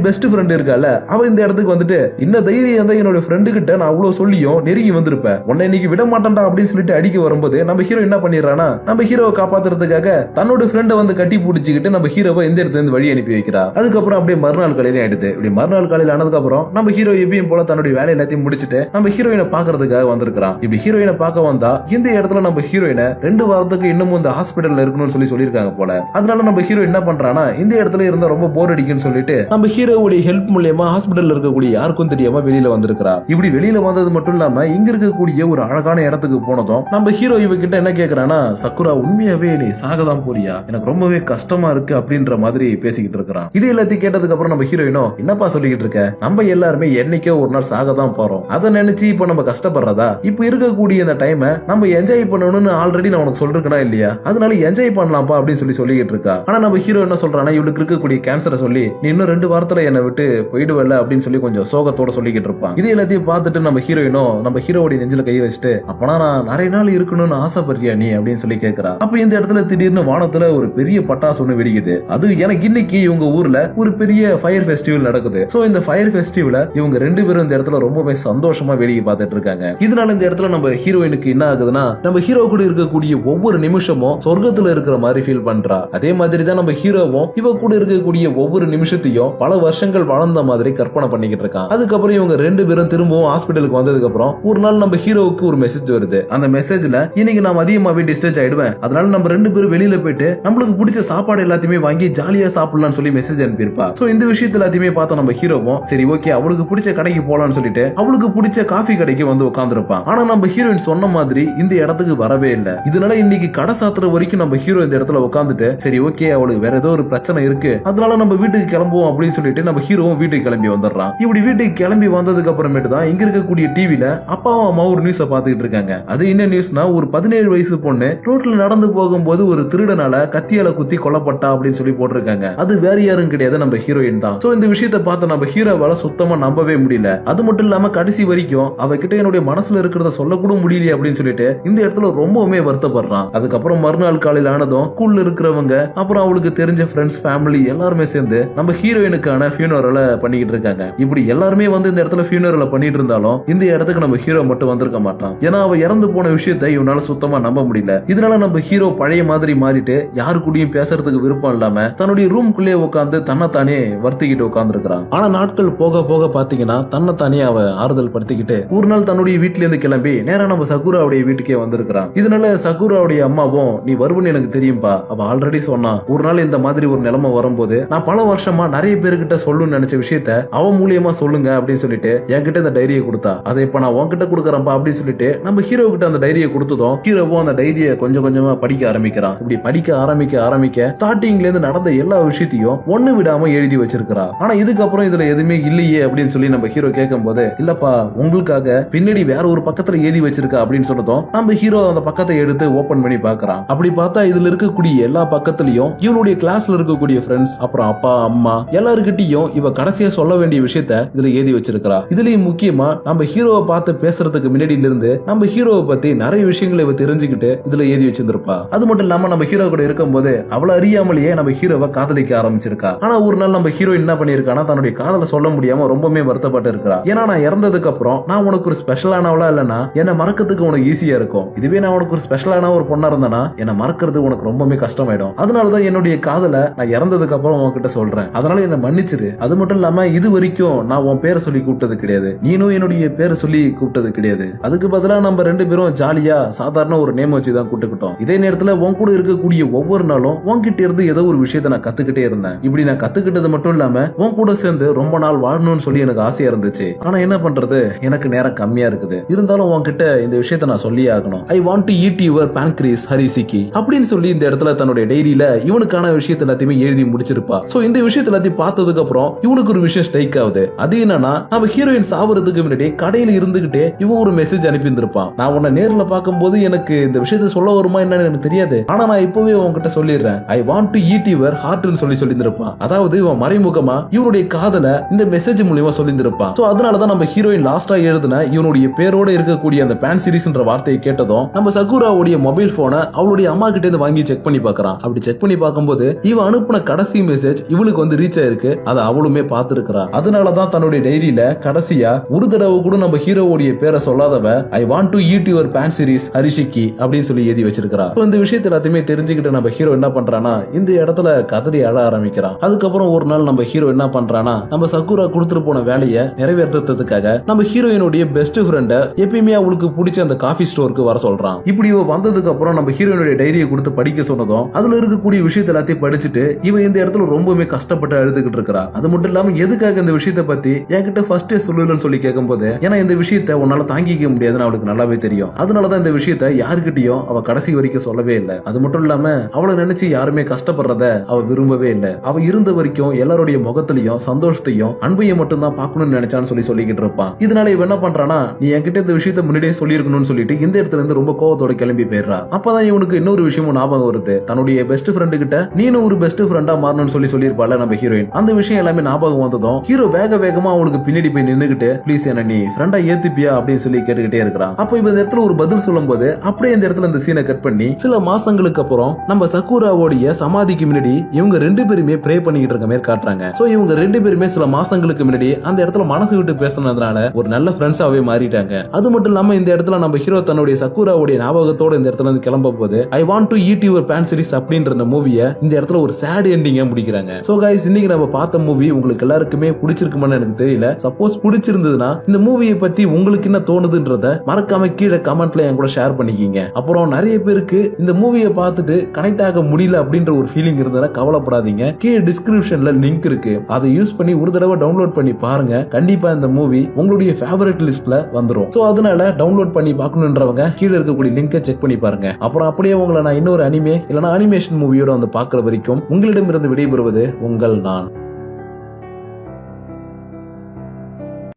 பெஸ்ட் ஃப்ரெண்ட் இருக்கால, அவ இந்த இடத்துக்கு வந்துட்டு இந்த தைரியம் தான் என்னோட ஃப்ரெண்டு கிட்ட நான் அவ்வளவு சொல்லியும் நெருங்கி வந்திருப்பேன், உன்னை இன்னைக்கு விட மாட்டேன்டா அப்படின்னு சொல்லிட்டு அடிக்க வரும்போது நம்ம ஹீரோ என்ன பண்ணிடுறானா, நம்ம ஹீரோவை காப்பாத்துறதுக்காக தன்னோட ஃப்ரெண்டை வந்து கட்டி பிடிச்சிக்கிட்டு நம்ம ஹீரோவை இந்த இடத்துல இருந்து வழி அனுப்பி வைக்கிறா. அதுக்கப்புறம் அப்படியே மறுநாள் காலையில ஆயிடுது. இப்படி மறுநாள் காலையில ஆனதுக்கு அப்புறம் நம்ம ஹீரோ எப்பயும் போல தன்னுடைய வேலை எல்லாத்தையும் முடிச்சுட்டு நம்ம ஹீரோயினை பாக்குறதுக்காக வந்திருக்கான். இப்படி ஹீரோயினை பார்க்க வந்தா இந்த இடத்துல நம்ம ஹீரோயினை 2 வாரத்துக்கு இன்னமும் இந்த ஹாஸ்பிட்டல்ல இருக்கணும்னு சொல்லியிருக்காங்க போல. அதனால நம்ம ஹீரோ என்ன பண்றானா, இந்த இடத்துல இருந்தா ரொம்ப போர் அடிக்குன்னு சொல்லிட்டு நம்ம ஹீரோவுடைய ஹெல்ப் மூலமா ஹாஸ்பிட்டல்ல இருக்கக்கூடிய யாருக்கும் தெரியாம வெளியில வந்திருக்கிறா. இப்படி வெளியில வந்தது மட்டும் இல்லாம இங்க இருக்கக்கூடிய ஒரு அழகான இடத்துக்கு போனதும் நம்ம ஹீரோ இவ கிட்ட என்ன கேக்குறானா, சக்குரா உண்மையாவே நீ சாகதான் போறியா, எனக்கு ரொம்பவே கஷ்டமா இருக்கு அப்படின்ற மாதிரி பேசிக்கிட்டு இருக்கிறான். இது எல்லாத்தையும் கேட்டதுக்கு அப்புறம் நம்ம ஹீரோயினோ என்னப்பா சொல்லிக்கிட்டு இருக்க, நம்ம எல்லாருமே என்னைக்கோ ஒரு நாள் சாகதான் போறோம், அதை நினைச்சு இப்ப நம்ம கஷ்டப்படுறதா, இப்ப இருக்கக்கூடிய இந்த டைம் நம்ம என்ஜாய் பண்ணணும்னு ஆல்ரெடி நான் உனக்கு சொல்றேன் இல்லையா, அதனால என்ஜாய் பண்ணலாம்ப்பா அப்படின்னு சொல்லிக்கிட்டு இருக்கா. ஆனா நம்ம ஹீரோ என்ன சொல்றானா, இவளுக்கு இருக்கக்கூடிய கேன்சரை சொல்லி நீ இன்னும் 2 வாரத்துல என்னை விட்டு போயிடுவல்ல அப்படின்னு சொல்லி கொஞ்சம் சோகத்தோட சொல்லிக்கிட்டு இருப்பான். இது எல்லாத்தையும் பார்த்துட்டு நம்ம ஹீரோயினோ நம்ம ஹீரோவுடைய நெஞ்சில கை வச்சுட்டு அப்பனா நான் நிறைய நாள் இருக்கணும்னு ஆசைப்படுறியா நீ அப்படின்னு சொல்லி கேட்கிறா. அப்ப இந்த இடத்துல திடீர்னு வானத்துல ஒரு பெரிய பட்டாசு ஒண்ணு வெடிக்குது. அது எனக்கு இன்னைக்கு இவங்க ஊர்ல ஒரு பெரிய ஃபயர் ஃபெஸ்டிவல் நடக்குது. சோ இந்த ஃபயர் ஃபெஸ்டிவல்ல இவங்க 2 பேரும் இந்த இடத்துல ரொம்பவே சந்தோஷமா வேடிக்கை பார்த்துட்டு இருக்காங்க. இதனால இந்த இடத்துல நம்ம ஹீரோயினுக்கு என்ன ஆகுதுன்னா, நம்ம ஹீரோ கூட இருக்கக்கூடிய ஒவ்வொரு நிமிஷமும் சொர்க்கத்துல இருக்கிற மாதிரி ஃபீல் பண்றா. அதே மாதிரி தான் நம்ம ஹீரோவும் இவ கூட இருக்கக்கூடிய ஒவ்வொரு நிமிஷத்தையும் பல வருஷங்கள் வாழ்ந்த மாதிரி கற்பனை பண்ணிக்கிட்டு இருக்கான். அதுக்கப்புறம் இவங்க 2 பேரும் திரும்பவும் ஹாஸ்பிட்டலுக்கு வந்ததுக்கு அப்புறம் ஒரு நாள் நம்ம ஹீரோவுக்கு ஒரு மெசேஜ் வருது. அந்த மெசேஜ்ல இன்னைக்கு நான் அதிகமாவே டிஸ்டர்ஜ் ஆயிடுவேன், அதனால நம்ம 2 பேரும் வெளியில போயிட்டு நம்மளுக்கு பிடிச்ச சாப்பாடு எல்லாத்தையுமே வாங்கி ஜாலியா சாப்பிடலாம்னு சொல்லி மெசேஜ் அனுப்பியிருப்பா. சோ இந்த விஷயத்துல எல்லாத்தையுமே பார்த்தா நம்ம ஹீரோவும் சரி ஓகே அவளுக்கு பிடிச்ச கடைக்கு போலான்னு சொல்லிட்டு அவளுக்கு பிடிச்ச காஃபி கடைக்கு வந்து உட்கார்ந்துருப்பான். ஆனா நம்ம ஹீரோயின் சொன்ன மாதிரி இந்த இடத்துக்கு வரவே இல்லை. இதனால இன்னைக்கு கடை சாத்துற வரைக்கும் நம்ம ஹீரோ இந்த இடத்துல உட்காந்துட்டு சரி ஓகே அவளுக்கு வேற ஏதோ ஒரு பிரச்சனை இருக்கு அதனால நம்ம வீட்டுக்கு கிளம்புவோம் அப்படின்னு சொல்லிட்டு நம்ம ஹீரோவும் வீட்டுக்கு கிளம்பி வந்துடுறான். இப்படி வீட்டுக்கு கிளம்பி வந்ததுக்கு அப்புறமேட்டு தான் இங்க இருக்கக்கூடிய டிவில அப்பாவும் அம்மா ஒரு நியூஸ பாத்துக்கிட்டு இருக்காங்க. அது என்ன நியூஸ்னா ஒரு 17 வயசு பொண்ணு ரோட்ல நடந்து போகும்போது ஒரு திருடனால கத்தியால குத்தி கொல்லப்பட்டா அப்படின்னு சொல்லி போட்டிருக்காங்க. அது வேற யாரும் கிடையாது நம்ம ஹீரோயின் தான். சோ இந்த விஷயத்தை பார்த்து நம்ம ஹீரோவால சுத்தமா நம்பவே முடியல. அது மட்டும் இல்லாம கடைசி வரைக்கும் அவகிட்ட என்னுடைய மனசுல இருக்கிறத சொல்லக்கூட முடியல அப்படின்னு சொல்லிட்டு இந்த இடத்துல ரொம்பவுமே வருத்தப்படுறான். அதுக்கப்புறம் மறுநாள் காலையில் ஆனதும் ஸ்கூல்ல இருக்கிறவங்க அப்புறம் அவளுக்கு தெரிஞ்ச ஃப்ரெண்ட்ஸ் ஃபேமிலி எல்லாருமே சேர்ந்து நம்ம ஹீரோயினுக்கான ஃபியூனரலை பண்ணிக்கிட்டு இருக்காங்க. இப்படி எல்லாருமே வந்து இந்த இடத்துல ஃபியூனரலை பண்ணிட்டு இருந்தாலும் இந்த இடத்துக்கு நம்ம ஹீரோ மட்டும் வந்திருக்க மாட்டான். ஏன்னா அவ இறந்து போன விஷயத்தை இவனால சுத்தமா நம்ப முடியல. இதனால நம்ம ஹீரோ பழைய மாதிரி மாறிட்டு யாரு கூடயும் பேசுறதுக்கு விருப்பம் இல்லாம தன்னுடைய ரூம்குள்ளே உட்காந்து தன்னைத்தானே வருத்திக்கிட்டு உட்கார்ந்து இருக்கிறான். ஆனா நாட்கள் போக போக பாத்தீங்கன்னா தன்னைத்தானே அவ ஆறுதல் படுத்திக்கிட்டு ஒரு நாள் தன்னுடைய வீட்டுல இருந்து கிளம்பி நேரா நம்ம சகுராவுடைய வீட்டுக்கே வந்திருக்கிறான். இதனால சகுராவுடைய அம்மாவும் நீ வருவன்னு எனக்கு தெரியும்பா, அவ ஆல்ரெடி சொன்னா ஒரு நாள் இந்த மாதிரி ஒரு நிலைமை வரும்போது நான் பல வருஷமா நிறைய பேருக்கிட்ட சொல்லணும்னு நினைச்ச விஷயத்த அவ மூலியமா சொல்லுங்க அப்படின்னு சொல்லிட்டு என்கிட்ட இந்த டைரியை கொடுத்தா. அதை இப்ப நான் உன்கிட்ட கொடுக்கறேன்ப்பா அப்படின்னு சொல்லிட்டு நம்ம ஹீரோ கிட்ட அந்த டைரியை கொடுத்ததும் ஹீரோவும் அந்த டைரியை கொஞ்சம் கொஞ்சமா படிக்க ஆரம்பிக்கிறான். இப்படி படிக்க ஆரம்பிக்க ஸ்டார்டிங்ல இருந்து நடந்த எல்லா விஷயத்தையும் ஒண்ணு விடாம எழுதி வச்சிருக்கிறா. ஆனா இதுக்கப்புறம் இதுல எதுவுமே இல்லையே அப்படின்னு சொல்லி நம்ம ஹீரோ கேட்கும் போது இல்லப்பா உங்களுக்காக பின்னாடி வேற ஒரு பக்கத்துல எழுதி வச்சிருக்கா அப்படின்னு சொன்னதும் நம்ம ஹீரோ அந்த பக்கத்தை எடுத்து ஓபன் பண்ணி பாக்குறான். அப்படி பார்த்தா இதுல இருக்கக்கூடிய எல்லா பக்கத்துலயும் இவனுடைய கிளாஸ்ல இருக்கக்கூடிய ஃப்ரெண்ட்ஸ் அப்புறம் அப்பா அம்மா எல்லாருக்கிட்டையும் இவ கடைசியா சொல்ல வேண்டிய விஷயத்த இதுல எழுதி வச்சிருக்கா. இதுலயும் முக்கியமா நம்ம ஹீரோவை பார்த்து பேசுறதுக்கு முன்னாடி இருந்து நம்ம ஹீரோவை பத்தி நிறைய விஷயங்களை இவ தெரிஞ்சுக்கிட்டு இதுல எழுதி வச்சிருந்திருப்பா. அது மட்டும் இல்லாம நம்ம ஹீரோ கூட இருக்கும்போது அவளை அறியாமலேயே நம்ம ஹீரோவை காதலிக்க ஆரம்பிச்சிருக்கா. ஆனா ஒரு நாள் நம்ம ஹீரோ என்ன பண்ணிருக்கானா தன்னுடைய காதலை சொல்ல முடியாம ரொம்பவே வருத்தப்பட்டு இருக்கிறா. ஏன்னா நான் இறந்ததுக்கு அப்புறம் நான் உனக்கு ஒரு ஸ்பெஷலானவளா இல்லனா என்ன மறக்கிறதுக்கு உனக்கு ஈஸியா இருக்கும். இதுவே நான் உனக்கு ஒரு ஸ்பெஷலான ஒரு பொண்ணா இருந்தனா என்ன மறக்கிறது உனக்கு ரொம்பவே கஷ்டமாயிடும். அதனாலதான் என்னுடைய காதலை நான் இறந்ததுக்கு அப்புறம் உன்கிட்ட சொல்றேன். அதனால என்ன மன்னிச்சிரு. அது மட்டும் இல்லாம இது வரைக்கும் நான் உன் பேரை சொல்லி கூப்பிட்டது கிடையாது, நீனும் என்னுடைய பேரை சொல்லி கூப்பிட்டது கிடையாது. அதுக்கு பதிலா நம்ம ரெண்டு பேரும் ஜாலியா சாதாரண ஒரு நேம் வச்சுதான் கூப்பிட்டுக்கிட்டோம். இதே நேரத்துல உன் கூட இருக்கக்கூடிய ஒவ்வொரு நாளும் உன்கிட்ட இருந்து ஏதோ ஒரு விஷயத்தை நான் கத்துக்கிட்டே இருந்தேன். இப்படி நான் கத்துக்கிட்டது மட்டும் இல்லாம உன் கூட சேர்ந்து ரொம்ப நாள் வாழணும்னு சொல்லி எனக்கு ஆசையா இருந்துச்சு. ஆனா என்ன பண்றது எனக்கு நேரம் கம்மியா இருக்குது. இருந்தாலும் உன்கிட்ட இந்த விஷயத்தை நான் சொல்லியே ஆகணும். ஐ want to eat your pancreas ஹரிசிக்கி அப்படின்னு சொல்லி இந்த இடத்துல தன்னுடைய டைரியில இவனுக்கான விஷயத்தை எல்லாத்தையுமே எழுதி முடிச்சிருப்பா. சோ இந்த விஷயத்தை எல்லாத்தையும் பார்த்ததுக்கு அப்புறம் இவனுக்கு ஒரு விஷயம் ஸ்ட்ரைக் ஆகுது. அது என்னன்னா நம்ம ஹீரோயின் சாவறதுக்கு முன்னாடி கடையில இருந்துகிட்டே இவன் ஒரு மெசேஜ் அனுப்பி இருந்திருப்பான். நான் உன்னை நேர்ல பார்க்கும்போது எனக்கு இந்த விஷயத்தை சொல்ல வருமா என்னன்னு எனக்கு தெரியாது, ஆனா நான் இப்பவே உன்கிட்ட சொல்லிடுறேன். I want to eat your ஹார்ட்னு சொல்லி இருந்திருப்பான். அதாவது இவன் மறைமுகமா இவனுடைய காதலை இந்த மெசேஜ் மூலமா சொல்லியிருந்திருப்பான். சோ அதனாலதான் நம்ம ஹீரோயின் லாஸ்டா எழுதின இவனுடைய பேரோட இருக்கக்கூடிய அந்த பேன் சீரிஸ்ன்ற வார்த்தையை கேட்டதும் நம்ம சகுராவுடைய மொபைல் போனை அவளுடைய அம்மா கிட்ட இருந்து வாங்கி செக் பண்ணி பார்க்கறான். அப்படி செக் பண்ணி பார்க்கும்போது இவன் அனுப்பின கடைசி மெசேஜ் இவளுக்கு வந்து ரீச் ஆயிருக்கு. அதை அவளுமே பார்த்திருக்கிறா. அதனாலதான் தன்னுடைய டைரியில கடைசியா ஒரு தடவை கூட நம்ம ஹீரோவுடைய பேரை சொல்லாதவ I want to eat your pancreas ஹரிஷிக்கி அப்படின்னு சொல்லி எழுதி வச்சிருக்கா. இந்த விஷயத்தை எல்லாத்தையுமே தெரிஞ்சுக்கிட்டு நம்ம ஹீரோ என்ன பண்றானா இந்த இடத்துல கதறி அழ ஆரம்பிக்கிறான். அதுக்கப்புறம் ஒரு நாள் நம்ம ஹீரோ என்ன பண்றானா நம்ம சகுரா கொடுத்துட்டு போன வேலையை நிறைவேற்றதுக்காக நம்ம ஹீரோயினுடைய பெஸ்ட் ஃப்ரெண்ட எப்பயுமே அவளுக்கு பிடிச்ச அந்த காஃபி ஸ்டோருக்கு வர சொல்றான். இப்படி வந்ததுக்கு அப்புறம் நம்ம ஹீரோயினுடைய டைரியை கொடுத்து படிக்க சொன்னதும் அதுல இருக்கக்கூடிய விஷயத்தை எல்லாத்தையும் படிச்சுட்டு இவ இந்த இடத்துல ரொம்பவே கஷ்டப்பட்டு அழுதுகிட்டு இருக்கா. அது மட்டும் இல்லாம எதுக்காக இந்த விஷயத்தை பத்தி என்கிட்ட ஃபர்ஸ்டே சொல்லலன்னு சொல்லி கேட்கும்போது ஏன்னா இந்த விஷயத்தை உன்னால தாங்கிக்க முடியாதுன்னு அவளுக்கு நல்லாவே தெரியும். அதனாலதான் இந்த விஷயத்தை யாருக்கிட்டையும் அவ கடைசி வரைக்கும் சொல்லவே இல்லை. அது மட்டும் இல்லாம அவளை நினைச்சு யாருமே கஷ்டப்படுறத அவ விரும்பவே இல்லை. அவ இருந்த வரைக்கும் எல்லாருடைய முகத்திலையும் சந்தோஷத்தையும் அன்பையும் மட்டும் தான் பார்க்கணும்னு நினைச்சான்னு சொல்லிக்கிட்டு இருப்பான். இதனால இவ என்ன பண்றானா நீ என்கிட்ட இந்த விஷயத்தை முன்னாடியே சொல்லிருக்கணும்னு சொல்லிட்டு இந்த இடத்துல இருந்து ரொம்ப கோவத்தோட கிளம்பி போயிடுறா. அப்பதான் இவனுக்கு இன்னொரு விஷயமும் ஞாபகம் வருது. தன்னுடைய பெஸ்ட் ஃப்ரெண்டு கிட்ட நீனும் ஒரு பெஸ்ட் ஃப்ரெண்டா மாறணும்னு சொல்லியிருப்பாள் நம்ம ஹீரோயின். அந்த விஷயம் எல்லாமே ஞாபகம் வந்ததும் ஹீரோ வேகமா அவனுக்கு பின்னாடி போய் நின்னுகிட்டு ப்ளீஸ் என்ன நீ ஃப்ரெண்டா ஏத்துப்பியா அப்படின்னு சொல்லி கேட்டுக்கிட்டே இருக்கிறான். அப்போ இவ இந்த இடத்துல ஒரு பதில் சொல்லும் போது அப்படியே இந்த இடத்துல இந்த சீனை கட் பண்ணி சில மாசங்களுக்கு அப்புறம் நம்ம சகுராவோடைய சமாதிக்கு முன்னாடி இவங்க ரெண்டு பேருமே ப்ரே பண்ணிக்கிட்டு இருக்க மாதிரி காட்டுறாங்க. சோ இவங்க ரெண்டு பேருமே சில மாசங்களுக்கு முன்னாடி அந்த இடத்துல மனசு விட்டு பேசினதுனால ஒரு நல்ல ஃப்ரெண்ட்ஸாவே மாறிட்டாங்க. அது மட்டும் இல்லாம இந்த இடத்துல நம்ம ஹீரோ தன்னுடைய சகுராவுடைய ஞாபகத்தோட இந்த இடத்துல இருந்து கிளம்ப போது I want to eat your pancreas அப்படின்ற இந்த மூவியை இந்த இடத்துல ஒரு சேட் எண்டிங்கா முடிக்கிறாங்க. சோ கைஸ் இன்னைக்கு நம்ம பார்த்த மூவி உங்களுக்கு எல்லாருக்குமே பிடிச்சிருக்குமான்னு எனக்கு தெரியல. சப்போஸ் பிடிச்சிருந்ததுன்னா இந்த மூவியை பத்தி உங்களுக்கு என்ன தோணுதுன்றத மறக்காம கீழே கமெண்ட்ல என் கூட ஷேர் பண்ணிக்கிங்க. அப்புறம் நிறைய பேருக்கு இந்த மூவியை பார்த்துட்டு கனெக்ட் ஆக முடியல அப்படின்ற ஒரு ஃபீலிங் இருந்தா கவலைப்படாதீங்க. கீழே டிஸ்கிரிப்ஷன்ல லிங்க் இருக்கு. அதை யூஸ் பண்ணி ஒரு தடவை டவுன்லோட் பண்ணி பாருங்க. கண்டிப்பா இந்த மூவி உங்களுடைய ஃபேவரட் லிஸ்ட்ல வந்துரும். சோ அதனால டவுன்லோட் பண்ணி பார்க்கணுன்றவங்க கீழே இருக்கக்கூடிய லிங்கை செக் பண்ணி பாருங்க. அப்புறம் அப்படியே உங்களை நான் இன்னொரு அனிமே இல்லனா அனிமேஷன் மூவியோட வந்து பாக்குற வரைக்கும் உங்களிடமிருந்து விடைபெறுவது உங்கள் நான்.